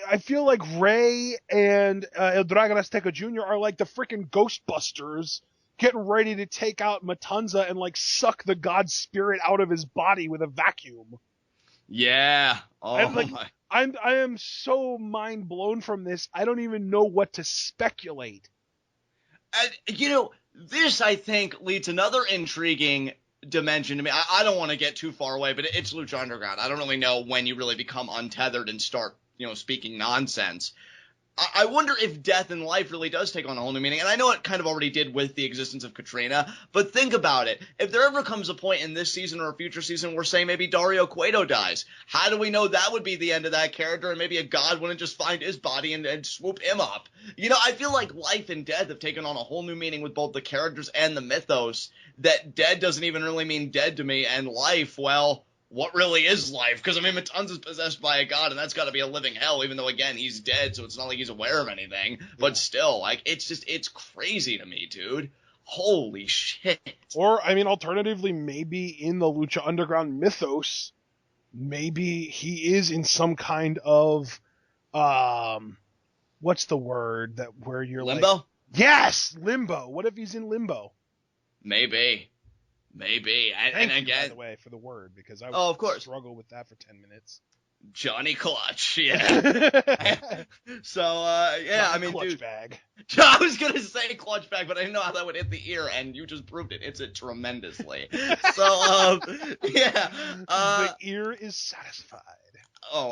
I feel like Rey and El Dragon Azteca Jr. are like the freaking Ghostbusters getting ready to take out Matanza and like suck the god spirit out of his body with a vacuum. Yeah. Oh, and, like, I am so mind blown from this. I don't even know what to speculate. And, you know, this, I think, leads another intriguing dimension to me. I don't want to get too far away, but it's Lucha Underground. I don't really know when you really become untethered and start, you know, speaking nonsense. I wonder if death in life really does take on a whole new meaning. And I know it kind of already did with the existence of Catrina, but think about it. If there ever comes a point in this season or a future season where, say, maybe Dario Cueto dies, how do we know that would be the end of that character and maybe a god wouldn't just find his body and swoop him up? You know, I feel like life and death have taken on a whole new meaning with both the characters and the mythos, that dead doesn't even really mean dead to me, and life, well, what really is life? Because, I mean, Matanz is possessed by a god, and that's got to be a living hell, even though, again, he's dead, so it's not like he's aware of anything. But still, like, it's crazy to me, dude. Holy shit. Or, I mean, alternatively, maybe in the Lucha Underground mythos, maybe he is in some kind of, what's the word that where you're Limbo? like... Yes! Limbo. What if he's in limbo? Maybe. And Thank you, again, by the way, for the word, because I of course, struggle with that for 10 minutes. Johnny Clutch, yeah. So, yeah, Johnny I mean, Clutch dude. bag. I was going to say clutch bag, but I didn't know how that would hit the ear, and you just proved it. It's it tremendously. So, yeah. The ear is satisfied. Oh,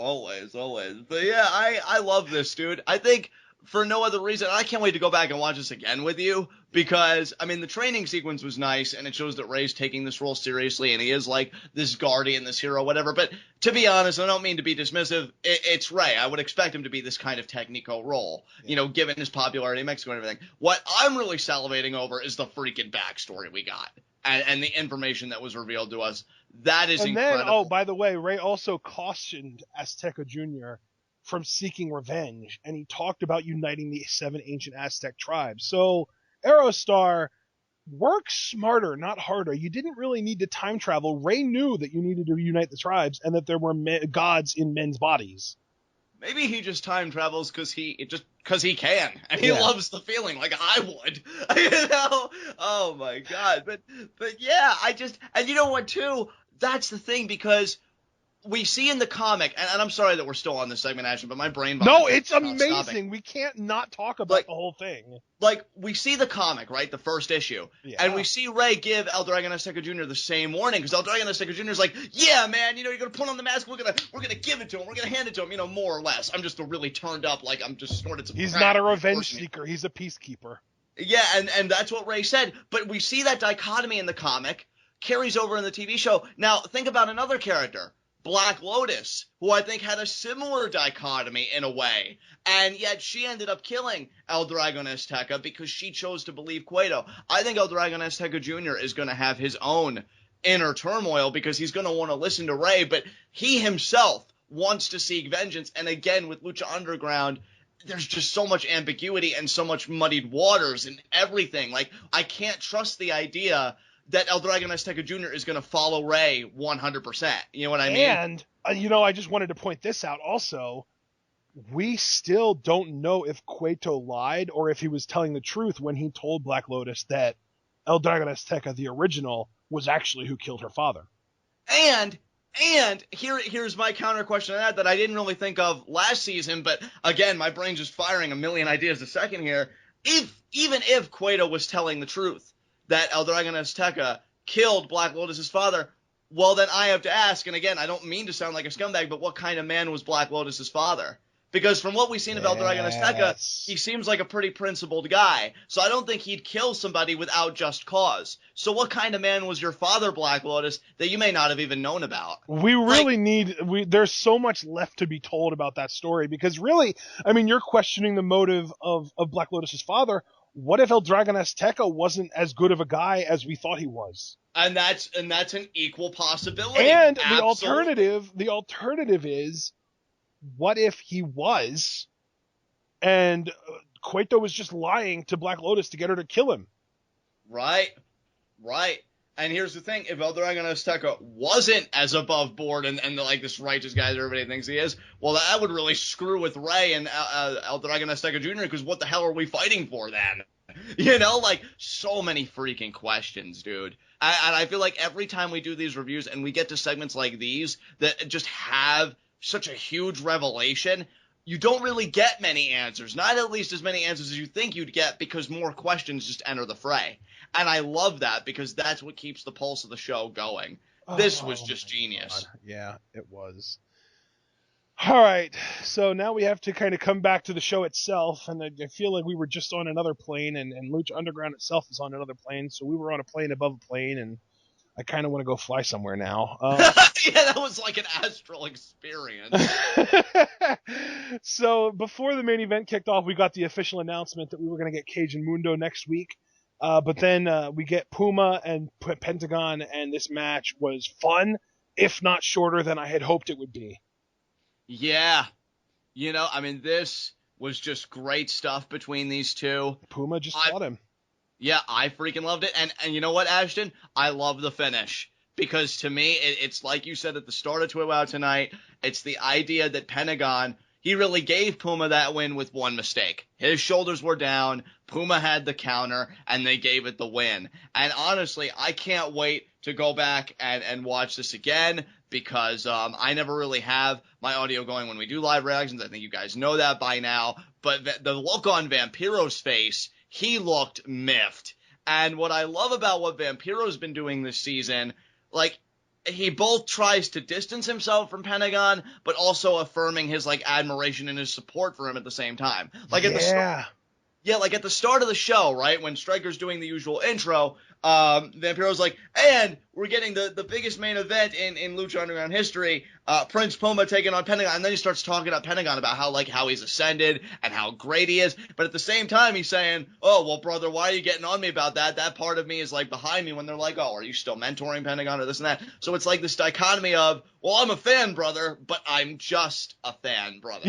always. But yeah, I love this, dude. I think for no other reason, I can't wait to go back and watch this again with you, because, I mean, the training sequence was nice, and it shows that Rey's taking this role seriously, and he is like this guardian, this hero, whatever. But to be honest, I don't mean to be dismissive, it's Rey. I would expect him to be this kind of technico role, you know, given his popularity in Mexico and everything. What I'm really salivating over is the freaking backstory we got, and the information that was revealed to us. That is incredible. And then, oh, by the way, Rey also cautioned Azteca Jr. from seeking revenge, and he talked about uniting the 7 ancient Aztec tribes. So, Aerostar, work smarter, not harder. You didn't really need to time travel. Rey knew that you needed to unite the tribes and that there were gods in men's bodies. Maybe he just time travels because he can, and he loves the feeling, like I would, you know. Oh my god, but yeah, and you know what too? That's the thing, because we see in the comic, and I'm sorry that we're still on this segment, Ashton, but my brain... No, it's amazing. Stopping. We can't not talk about the whole thing. Like, we see the comic, right? The first issue. Yeah. And we see Rey give El Dragon Azteca Jr. the same warning, because El Dragon Azteca Jr. is like, yeah, man, you know, you're going to put on the mask, we're going to give it to him, we're going to hand it to him, you know, more or less. I'm just really turned up, like, I'm just snorted some He's crap not a revenge seeker, he's a peacekeeper. Yeah, and that's what Rey said. But we see that dichotomy in the comic, carries over in the TV show. Now, think about another character. Black Lotus, who I think had a similar dichotomy in a way, and yet she ended up killing El Dragon Azteca because she chose to believe Cueto. I think El Dragon Azteca Jr. is going to have his own inner turmoil because he's going to want to listen to Rey, but he himself wants to seek vengeance, and again, with Lucha Underground, there's just so much ambiguity and so much muddied waters and everything. Like, I can't trust the idea that El Dragon Azteca Jr. is going to follow Rey 100%. You know what I mean? And, you know, I just wanted to point this out also. We still don't know if Cueto lied or if he was telling the truth when he told Black Lotus that El Dragon Azteca, the original, was actually who killed her father. And here's my counter question to that I didn't really think of last season, but again, my brain's just firing a million ideas a second here. Even if Cueto was telling the truth, that El Dragon Azteca killed Black Lotus's father, well, then I have to ask, and again, I don't mean to sound like a scumbag, but what kind of man was Black Lotus's father? Because from what we've seen of El Dragon Azteca, he seems like a pretty principled guy, so I don't think he'd kill somebody without just cause. So what kind of man was your father, Black Lotus, that you may not have even known about? We really there's so much left to be told about that story, because really, I mean, you're questioning the motive of Black Lotus's father. What if El Dragon Azteca wasn't as good of a guy as we thought he was? And that's an equal possibility. And the alternative is, what if he was, and Cueto was just lying to Black Lotus to get her to kill him? Right. And here's the thing, if El Dragon Azteca wasn't as above board and like this righteous guy that everybody thinks he is, well, that would really screw with Rey and El Dragon Azteca Jr., because what the hell are we fighting for then? You know, like, so many freaking questions, dude. And I feel like every time we do these reviews and we get to segments like these that just have such a huge revelation, you don't really get many answers. Not at least as many answers as you think you'd get, because more questions just enter the fray. And I love that, because that's what keeps the pulse of the show going. This was just genius. God. Yeah, it was. All right, so now we have to kind of come back to the show itself, and I feel like we were just on another plane, and Lucha Underground itself is on another plane, so we were on a plane above a plane, and I kind of want to go fly somewhere now. Yeah, that was like an astral experience. So before the main event kicked off, we got the official announcement that we were going to get Cage and Mundo next week. But then we get Puma and Pentagon, and this match was fun, if not shorter than I had hoped it would be. Yeah. I mean, this was just great stuff between these two. Puma just fought him. Yeah, I freaking loved it. And you know what, Ashton? I love the finish. Because to me, it's like you said at the start of TWitWoW tonight, it's the idea that Pentagon, he really gave Puma that win with one mistake. His shoulders were down, Puma had the counter, and they gave it the win. And honestly, I can't wait to go back and watch this again, because I never really have my audio going when we do live reactions. I think you guys know that by now. But the look on Vampiro's face, he looked miffed. And what I love about what Vampiro's been doing this season, like, he both tries to distance himself from Pentagon, but also affirming his, like, admiration and his support for him at the same time. Like, at the start of the show, right, when Stryker's doing the usual intro, Vampiro's like, and we're getting the biggest main event in Lucha Underground history, Prince Puma taking on Pentagon, and then he starts talking about Pentagon about how he's ascended and how great he is, but at the same time he's saying, oh, well, brother, why are you getting on me about that? That part of me is, like, behind me when they're like, oh, are you still mentoring Pentagon or this and that? So it's like this dichotomy of, well, I'm a fan, brother, but I'm just a fan, brother.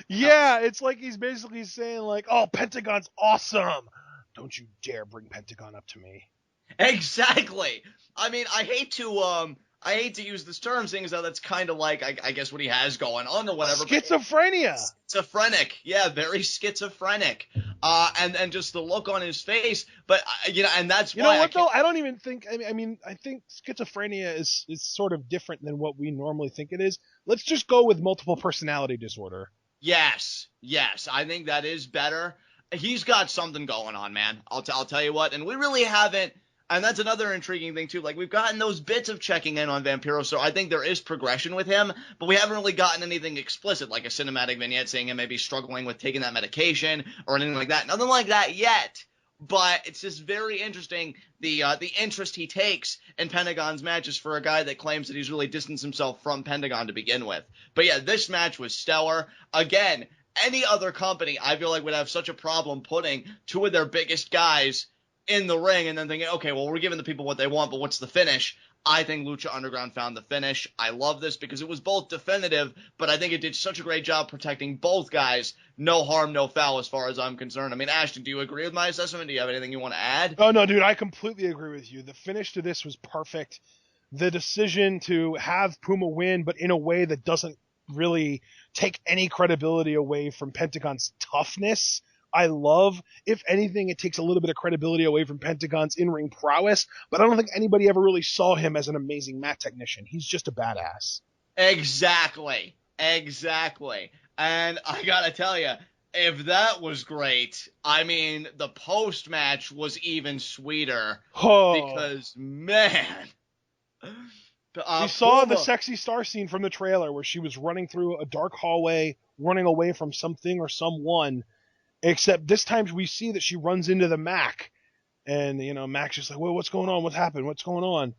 Yeah, it's like he's basically saying, like, oh, Pentagon's awesome. Don't you dare bring Pentagon up to me. Exactly. I mean, I hate to use this term, seeing as though that's kind of like, I guess, what he has going on or whatever. Schizophrenia. Schizophrenic. Yeah, very schizophrenic. And just the look on his face. But, and that's why. You know what, though? I don't even think, I think schizophrenia is sort of different than what we normally think it is. Let's just go with multiple personality disorder. Yes. I think that is better. He's got something going on, man. I'll tell you what. And we really haven't. And that's another intriguing thing, too. Like, we've gotten those bits of checking in on Vampiro, so I think there is progression with him, but we haven't really gotten anything explicit, like a cinematic vignette saying him maybe struggling with taking that medication or anything like that. Nothing like that yet, but it's just very interesting, the interest he takes in Pentagon's matches for a guy that claims that he's really distanced himself from Pentagon to begin with. But yeah, this match was stellar. Again, any other company, I feel like, would have such a problem putting two of their biggest guys in the ring and then thinking, okay, well, we're giving the people what they want, but what's the finish? I think Lucha Underground found the finish. I love this because it was both definitive, but I think it did such a great job protecting both guys. No harm, no foul as far as I'm concerned. I mean, Ashton, do you agree with my assessment? Do you have anything you want to add? Oh, no, dude, I completely agree with you. The finish to this was perfect. The decision to have Puma win, but in a way that doesn't really take any credibility away from Pentagon's toughness, I love. If anything, it takes a little bit of credibility away from Pentagon's in-ring prowess, but I don't think anybody ever really saw him as an amazing mat technician. He's just a badass. Exactly. And I gotta tell you, if that was great, I mean, the post-match was even sweeter. Because, man. We saw the sexy star scene from the trailer where she was running through a dark hallway, running away from something or someone. Except this time we see that she runs into the Mack. And, Mack's just like, well, what's going on? What happened? What's going on?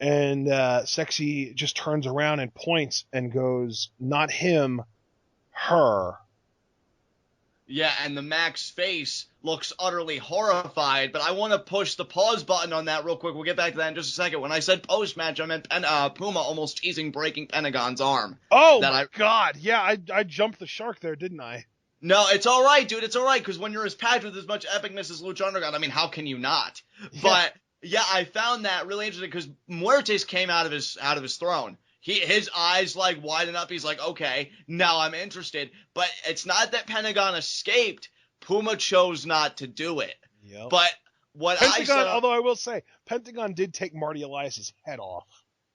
And Sexy just turns around and points and goes, not him, her. Yeah, and the Mack's face looks utterly horrified, but I want to push the pause button on that real quick. We'll get back to that in just a second. When I said post-match, I meant Puma almost teasing breaking Pentagon's arm. Oh, my God. Yeah, I jumped the shark there, didn't I? No, it's all right, dude. It's all right, because when you're as packed with as much epicness as Lucha Underground, I mean, how can you not? Yeah. But, yeah, I found that really interesting, because Muertes came out of his throne. His eyes, like, widen up. He's like, okay, now I'm interested. But it's not that Pentagon escaped. Puma chose not to do it. Yep. But what Pentagon, I saw... Although I will say, Pentagon did take Marty Elias's head off.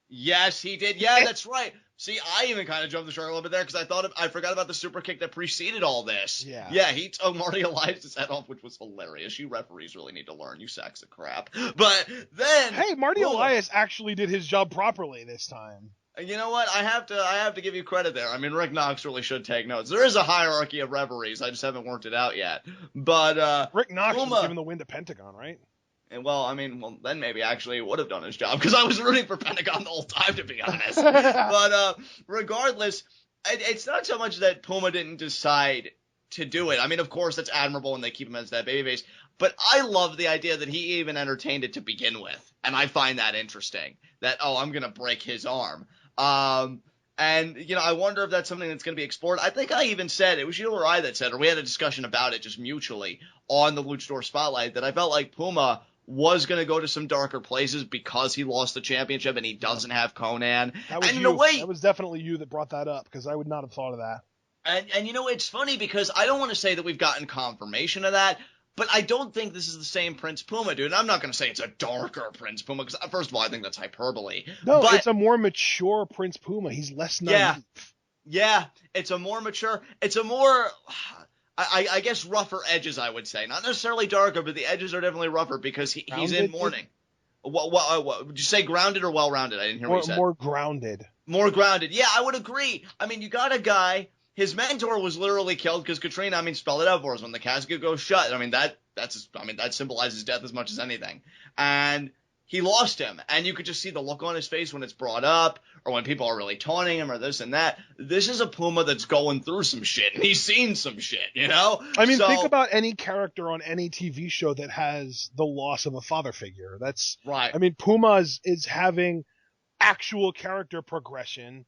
Yes, he did. Yeah, that's right. See, I even kind of jumped the shark a little bit there because I forgot about the super kick that preceded all this. Yeah, he took Marty Elias's head off, which was hilarious. You referees really need to learn, you sacks of crap. But then... Hey, Marty Elias actually did his job properly this time. You know what? I have to give you credit there. I mean, Rick Knox really should take notes. There is a hierarchy of referees. I just haven't worked it out yet. But Rick Knox Puma, was given the win to Pentagon, right? and well, then maybe actually would have done his job because I was rooting for Pentagon the whole time, to be honest. But regardless, it's not so much that Puma didn't decide to do it. I mean, of course, that's admirable and they keep him as that babyface. But I love the idea that he even entertained it to begin with, and I find that interesting. That I'm gonna break his arm. And, I wonder if that's something that's going to be explored. I think I even said, it was you or I that said, or we had a discussion about it just mutually on the Luchador Spotlight, that I felt like Puma was going to go to some darker places because he lost the championship and he doesn't have Conan. That was and you. That was definitely you that brought that up, because I would not have thought of that. And it's funny because I don't want to say that we've gotten confirmation of that, but I don't think this is the same Prince Puma, dude. And I'm not going to say it's a darker Prince Puma, because first of all, I think that's hyperbole. No, but it's a more mature Prince Puma. He's less naive. Yeah, it's a more mature, it's a more, I guess, rougher edges, I would say. Not necessarily darker, but the edges are definitely rougher because he's in mourning. What, did you say grounded or well-rounded? I didn't hear what you said. More grounded. More grounded. Yeah, I would agree. I mean, you got a guy, his mentor was literally killed because Catrina, spelled it out for us. When the casket goes shut, that symbolizes death as much as anything. And he lost him, and you could just see the look on his face when it's brought up, or when people are really taunting him, or this and that. This is a Puma that's going through some shit, and he's seen some shit, Think about any character on any TV show that has the loss of a father figure. That's right. Puma is having actual character progression,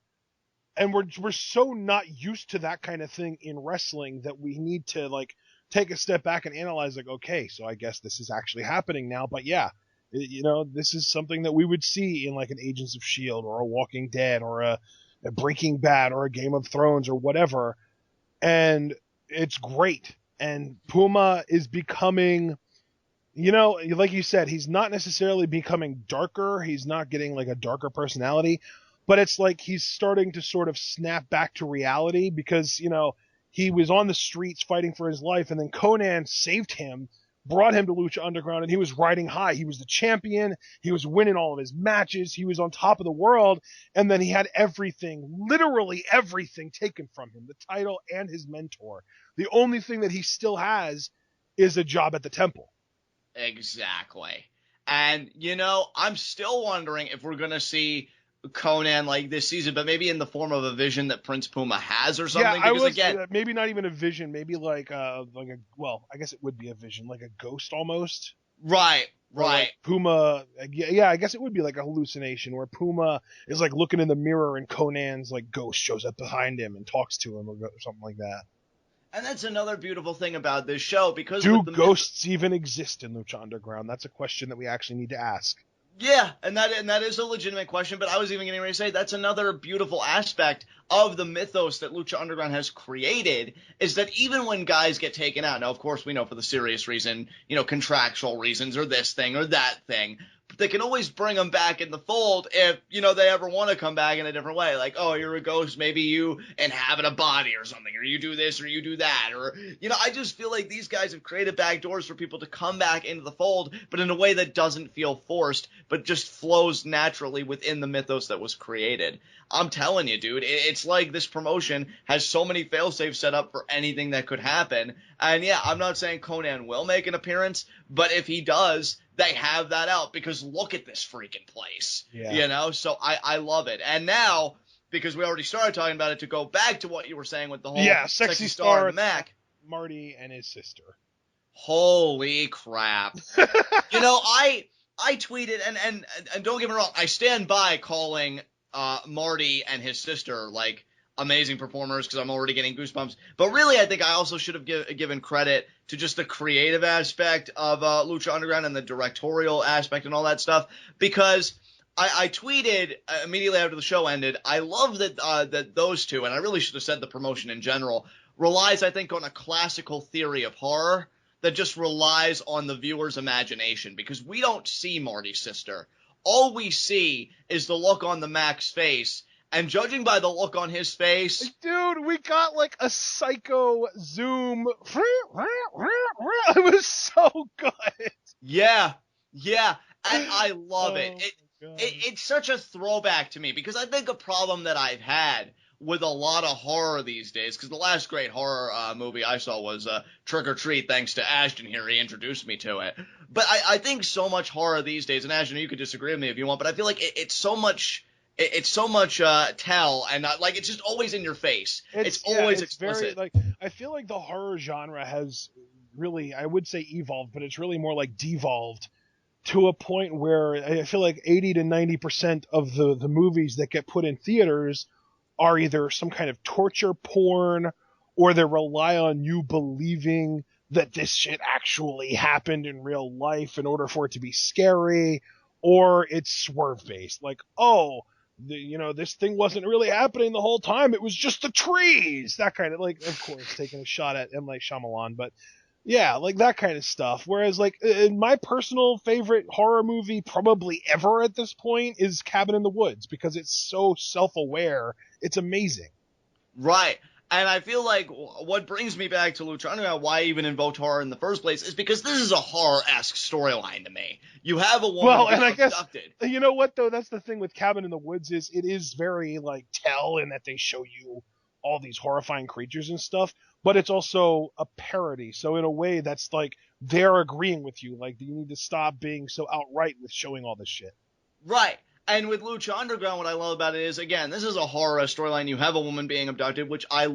and we're so not used to that kind of thing in wrestling that we need to take a step back and analyze, okay, so I guess this is actually happening now. But yeah, this is something that we would see in an Agents of S.H.I.E.L.D. or a Walking Dead or a Breaking Bad or a Game of Thrones or whatever. And it's great. And Puma is becoming, like you said, he's not necessarily becoming darker. He's not getting a darker personality, but it's he's starting to sort of snap back to reality because, he was on the streets fighting for his life, and then Conan saved him, brought him to Lucha Underground, and he was riding high. He was the champion. He was winning all of his matches. He was on top of the world, and then he had everything, literally everything, taken from him, the title and his mentor. The only thing that he still has is a job at the temple. Exactly. And, I'm still wondering if we're going to see Conan this season, but maybe in the form of a vision that Prince Puma has or something. Yeah, again, maybe not even a vision, maybe I guess it would be a vision, like a ghost almost. Right. Puma, yeah, I guess it would be like a hallucination where Puma is looking in the mirror and Conan's ghost shows up behind him and talks to him or something like that. And that's another beautiful thing about this show because do ghosts even exist in Lucha Underground? That's a question that we actually need to ask. Yeah, and that is a legitimate question, but I was even getting ready to say that's another beautiful aspect of the mythos that Lucha Underground has created, is that even when guys get taken out, now of course we know for the serious reason, contractual reasons or this thing or that thing, but they can always bring them back in the fold if, they ever want to come back in a different way. You're a ghost, maybe you inhabit a body or something, or you do this or you do that, or, I just feel like these guys have created back doors for people to come back into the fold, but in a way that doesn't feel forced, but just flows naturally within the mythos that was created. I'm telling you, dude, it's like this promotion has so many fail-safes set up for anything that could happen. And yeah, I'm not saying Conan will make an appearance, but if he does, they have that out because look at this freaking place. Yeah. So I love it. And now, because we already started talking about it, to go back to what you were saying with the whole sexy star Mack. Marty and his sister. Holy crap. I tweeted, and don't get me wrong, I stand by calling Marty and his sister amazing performers because I'm already getting goosebumps. But really, I think I also should have given credit to just the creative aspect of Lucha Underground and the directorial aspect and all that stuff, because I tweeted immediately after the show ended, I love that those two, and I really should have said the promotion in general, relies, I think, on a classical theory of horror that just relies on the viewer's imagination, because we don't see Marty's sister. All we see is the look on the Mack's face, and judging by the look on his face... Dude, we got a psycho zoom. It was so good. Yeah, and I love it. it's such a throwback to me, because I think a problem that I've had with a lot of horror these days, because the last great horror movie I saw was Trick or Treat, thanks to Ashton here. He introduced me to it. But I think so much horror these days, and Ashton, you could disagree with me if you want, but I feel like it's so much tell, and not, like, it's just always in your face. It's always explicit. Very, like, I feel like the horror genre has really, I would say evolved, but it's really more like devolved to a point where I feel like 80 to 90% of the movies that get put in theaters are either some kind of torture porn, or they rely on you believing that this shit actually happened in real life in order for it to be scary, or it's swerve based. Like, oh, this thing wasn't really happening the whole time. It was just the trees. That kind of, like, of course, taking a shot at M. Night Shyamalan, but yeah, like that kind of stuff. Whereas, like, my personal favorite horror movie probably ever at this point is Cabin in the Woods, because it's so self-aware. It's amazing. Right. And I feel like what brings me back to Lucha Underground, why I even invoked horror in the first place, is because this is a horror-esque storyline to me. You have a woman and I abducted. Guess, you know what, though? That's the thing with Cabin in the Woods, is it is very, like, tell in that they show you all these horrifying creatures and stuff, but it's also a parody. So in a way, that's like, they're agreeing with you. Like, you need to stop being so outright with showing all this shit. Right. And with Lucha Underground, what I love about it is, again, this is a horror storyline. You have a woman being abducted, which I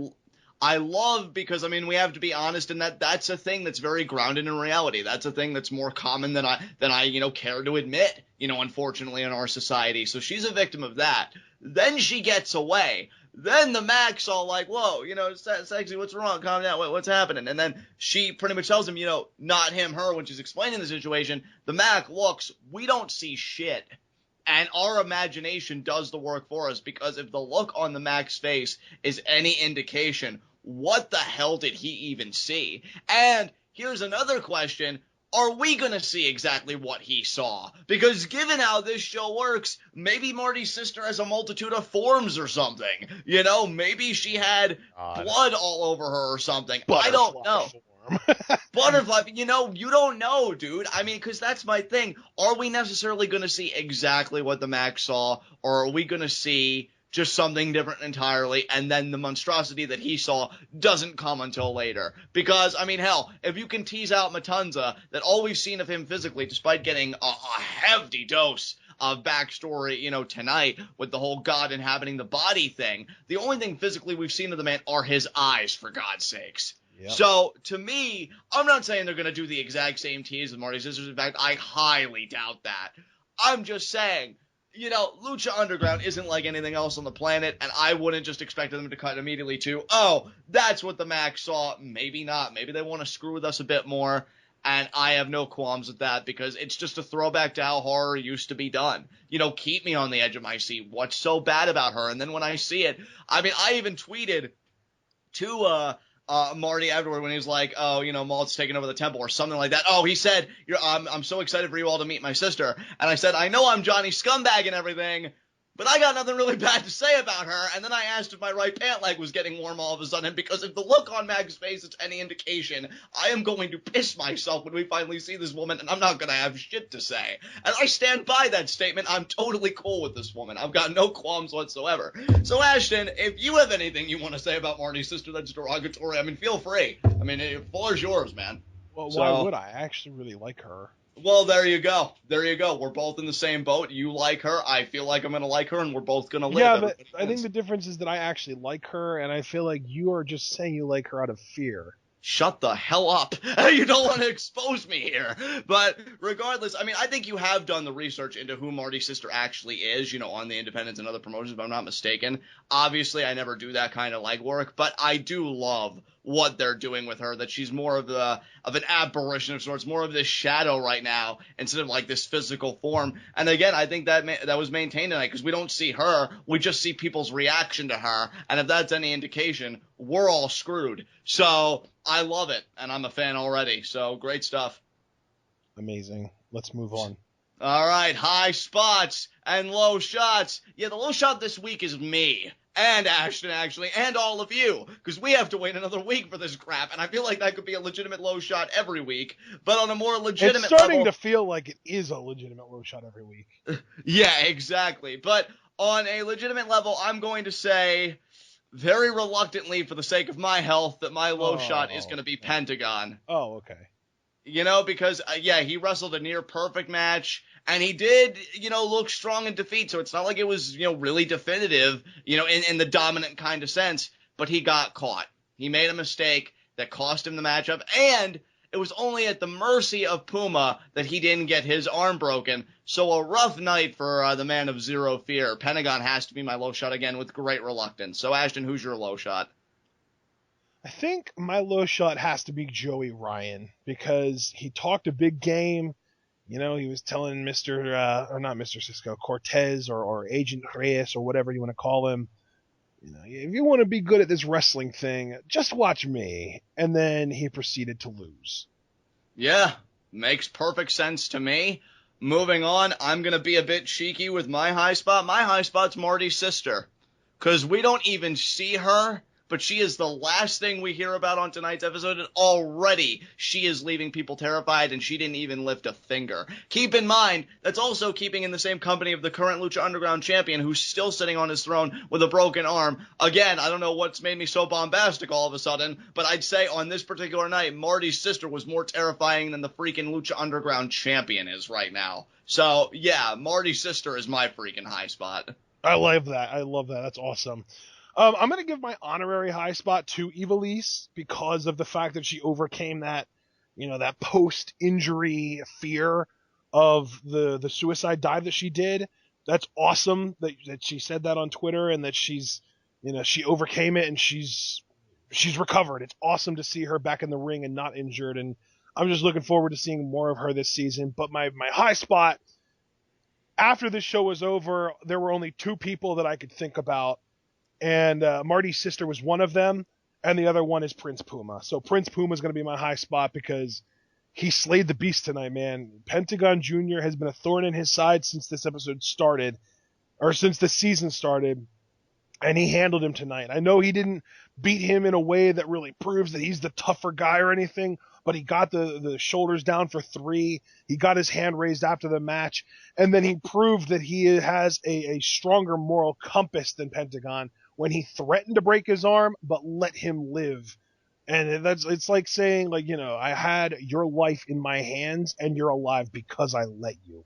love, because, I mean, we have to be honest in that's a thing that's very grounded in reality. That's a thing that's more common than I care to admit, unfortunately, in our society. So she's a victim of that. Then she gets away. Then the Mack's all like, whoa, sexy, what's wrong? Calm down, what's happening? And then she pretty much tells him, not him, her, when she's explaining the situation. The Mack looks, we don't see shit. And our imagination does the work for us, because if the look on the Mack's face is any indication, what the hell did he even see? And here's another question. Are we going to see exactly what he saw? Because given how this show works, maybe Marty's sister has a multitude of forms or something. Maybe she had blood all over her or something. I don't know. Butterfly, you don't know, dude. I mean, because that's my thing. Are we necessarily going to see exactly what the Mack saw, or are we going to see just something different entirely, and then the monstrosity that he saw doesn't come until later? Because, I mean, hell, if you can tease out Matanza, that all we've seen of him physically, despite getting a hefty dose of backstory, tonight, with the whole God inhabiting the body thing, the only thing physically we've seen of the man are his eyes, for God's sakes. Yep. So, to me, I'm not saying they're going to do the exact same tease with Marty's sisters. In fact, I highly doubt that. I'm just saying, Lucha Underground isn't like anything else on the planet, and I wouldn't just expect them to cut immediately to, oh, that's what the Mack saw. Maybe not. Maybe they want to screw with us a bit more, and I have no qualms with that, because it's just a throwback to how horror used to be done. Keep me on the edge of my seat. What's so bad about her? And then when I see it, I mean, I even tweeted to Marty afterward when he was like, oh, Malt's taking over the temple or something like that. Oh, he said, I'm so excited for you all to meet my sister. And I said, I know I'm Johnny Scumbag and everything, but I got nothing really bad to say about her. And then I asked if my right pant leg was getting warm all of a sudden, because if the look on Mack's face is any indication, I am going to piss myself when we finally see this woman, and I'm not going to have shit to say. And I stand by that statement. I'm totally cool with this woman. I've got no qualms whatsoever. So, Ashton, if you have anything you want to say about Marty's sister that's derogatory, I mean, feel free. I mean, the floor is yours, man. Well, why would I? I actually really like her. Well, there you go. We're both in the same boat. You like her. I feel like I'm going to like her, and we're both going to live. Yeah, but I think the difference is that I actually like her, and I feel like you are just saying you like her out of fear. Shut the hell up. You don't want to expose me here. But regardless, I mean, I think you have done the research into who Marty's sister actually is, on the independents and other promotions, if I'm not mistaken. Obviously, I never do that kind of legwork, but I do love what they're doing with her, that she's more of an apparition of sorts, more of this shadow right now, instead of like this physical form. And again, I think that was maintained tonight, because we don't see her, we just see people's reaction to her, and if that's any indication, we're all screwed. So, I love it, and I'm a fan already, so great stuff. Amazing. Let's move on. All right, high spots and low shots. Yeah, the low shot this week is me. and Ashton, actually, and all of you, because we have to wait another week for this crap, and I feel like that could be a legitimate low shot every week, but on a more legitimate It's starting level, to feel like it is a legitimate low shot every week. yeah, exactly. But on a legitimate level, I'm going to say, very reluctantly, for the sake of my health, that my low shot is going to be Pentagon. Oh, okay. You know, because, yeah, he wrestled a near perfect match, and he did, you know, look strong in defeat, so it's not like it was, you know, really definitive, you know, in the dominant kind of sense, but he got caught. He made a mistake that cost him the matchup, and it was only at the mercy of Puma that he didn't get his arm broken, so a rough night for the man of zero fear. Pentagon has to be my low shot again with great reluctance. So, Ashton, who's your low shot? I think my low shot has to be Joey Ryan, because he talked a big game. You know, he was telling or not Mr. Cisco, Cortez or Agent Reyes or whatever you want to call him, you know, if you want to be good at this wrestling thing, just watch me. And then he proceeded to lose. Yeah, makes perfect sense to me. Moving on, I'm going to be a bit cheeky with my high spot. My high spot's Marty's sister, because we don't even see her, but she is the last thing we hear about on tonight's episode, and already she is leaving people terrified, and she didn't even lift a finger. Keep in mind, that's also keeping in the same company of the current Lucha Underground champion, who's still sitting on his throne with a broken arm. Again, I don't know what's made me so bombastic all of a sudden, but I'd say on this particular night, Marty's sister was more terrifying than the freaking Lucha Underground champion is right now. So, yeah, Marty's sister is my freaking high spot. I love that. I love that. That's awesome. I'm going to give my honorary high spot to Ivelisse because of the fact that she overcame that, you know, that post-injury fear of the suicide dive that she did. That's awesome that she said that on Twitter and that she's, you know, she overcame it and she's recovered. It's awesome to see her back in the ring and not injured. And I'm just looking forward to seeing more of her this season. But my high spot, after this show was over, there were only two people that I could think about. And Marty's sister was one of them, and the other one is Prince Puma. So Prince Puma is going to be my high spot because he slayed the beast tonight, man. Pentagon Jr. has been a thorn in his side since this episode started, or since the season started, and he handled him tonight. I know he didn't beat him in a way that really proves that he's the tougher guy or anything, but he got the shoulders down for 3. He got his hand raised after the match, and then he proved that he has a stronger moral compass than Pentagon when he threatened to break his arm, but let him live. And it's like saying, like, you know, I had your life in my hands and you're alive because I let you.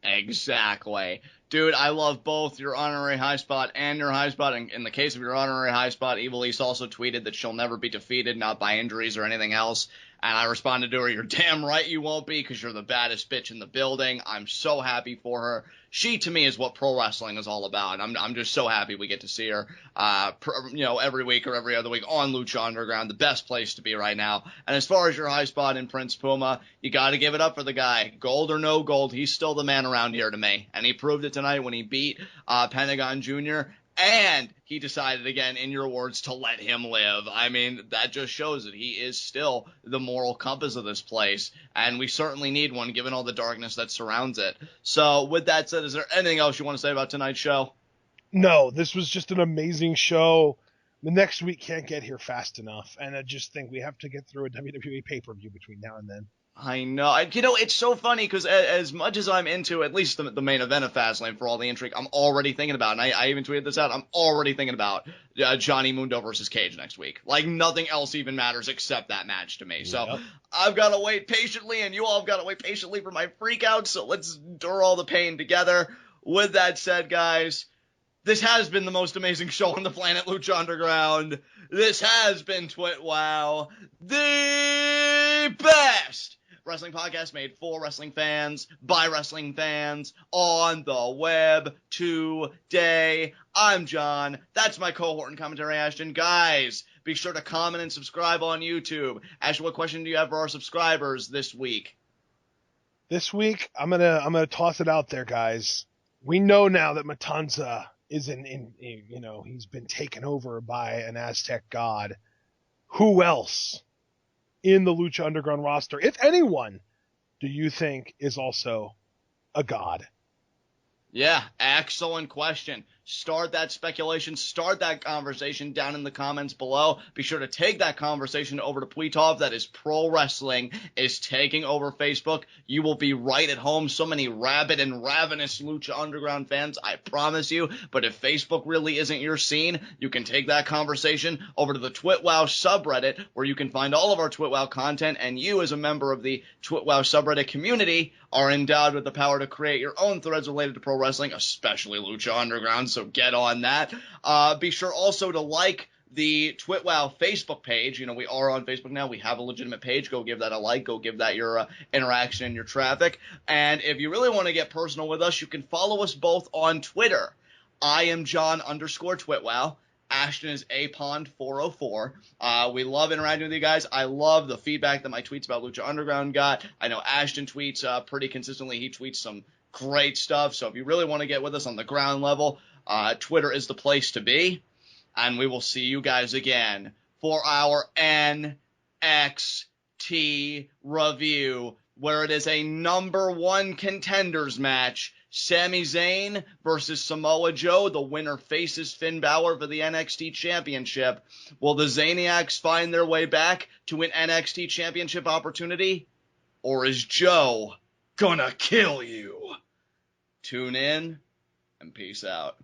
Exactly. Dude, I love both your honorary high spot and your high spot. In the case of your honorary high spot, Ivelisse also tweeted that she'll never be defeated, not by injuries or anything else. And I responded to her, you're damn right you won't be, because you're the baddest bitch in the building. I'm so happy for her. She, to me, is what pro wrestling is all about. I'm just so happy we get to see her, you know, every week or every other week on Lucha Underground, the best place to be right now. And as far as your high spot in Prince Puma, you got to give it up for the guy. Gold or no gold, he's still the man around here to me. And he proved it tonight when he beat Pentagon Jr., and he decided, again, in your words, to let him live. I mean, that just shows that he is still the moral compass of this place, and we certainly need one given all the darkness that surrounds it. So, with that said, is there anything else you want to say about tonight's show? No, this was just an amazing show. The next week can't get here fast enough, and I just think we have to get through a WWE pay-per-view between now and then. I know. You know, it's so funny because as much as I'm into at least the main event of Fastlane for all the intrigue, I'm already thinking about, and I even tweeted this out, I'm already thinking about Johnny Mundo versus Cage next week. Like, nothing else even matters except that match to me. Yep. So I've got to wait patiently, and you all have got to wait patiently for my freak out, so let's endure all the pain together. With that said, guys, this has been the most amazing show on the planet, Lucha Underground. This has been TWitWoW, the best wrestling podcast made for wrestling fans, by wrestling fans, on the web today. I'm John. That's my cohort and commentary, Ashton. Guys, be sure to comment and subscribe on YouTube. Ashton, what question do you have for our subscribers this week? This week, I'm gonna toss it out there, guys. We know now that Matanza is you know, he's been taken over by an Aztec god. Who else in the Lucha Underground roster, if anyone, do you think is also a god? Yeah, excellent question. Start that speculation, start that conversation down in the comments below. Be sure to take that conversation over to Pweetov. That is Pro Wrestling is taking over Facebook. You will be right at home. So many rabid and ravenous Lucha Underground fans, I promise you. But if Facebook really isn't your scene, you can take that conversation over to the TWitWoW subreddit, where you can find all of our TWitWoW content, and you, as a member of the TWitWoW subreddit community, are endowed with the power to create your own threads related to pro wrestling, especially Lucha Underground, so get on that. Be sure also to like the TWitWoW Facebook page. You know, we are on Facebook now. We have a legitimate page. Go give that a like. Go give that your interaction and your traffic. And if you really want to get personal with us, you can follow us both on Twitter. I am John_TWitWoW. Ashton is apond404. We love interacting with you guys. I love the feedback that my tweets about Lucha Underground got. I know Ashton tweets pretty consistently. He tweets some great stuff. So if you really want to get with us on the ground level, Twitter is the place to be. And we will see you guys again for our NXT review, where it is a number 1 contenders match. Sami Zayn versus Samoa Joe. The winner faces Finn Balor for the NXT Championship. Will the Zaniacs find their way back to an NXT Championship opportunity? Or is Joe gonna kill you? Tune in and peace out.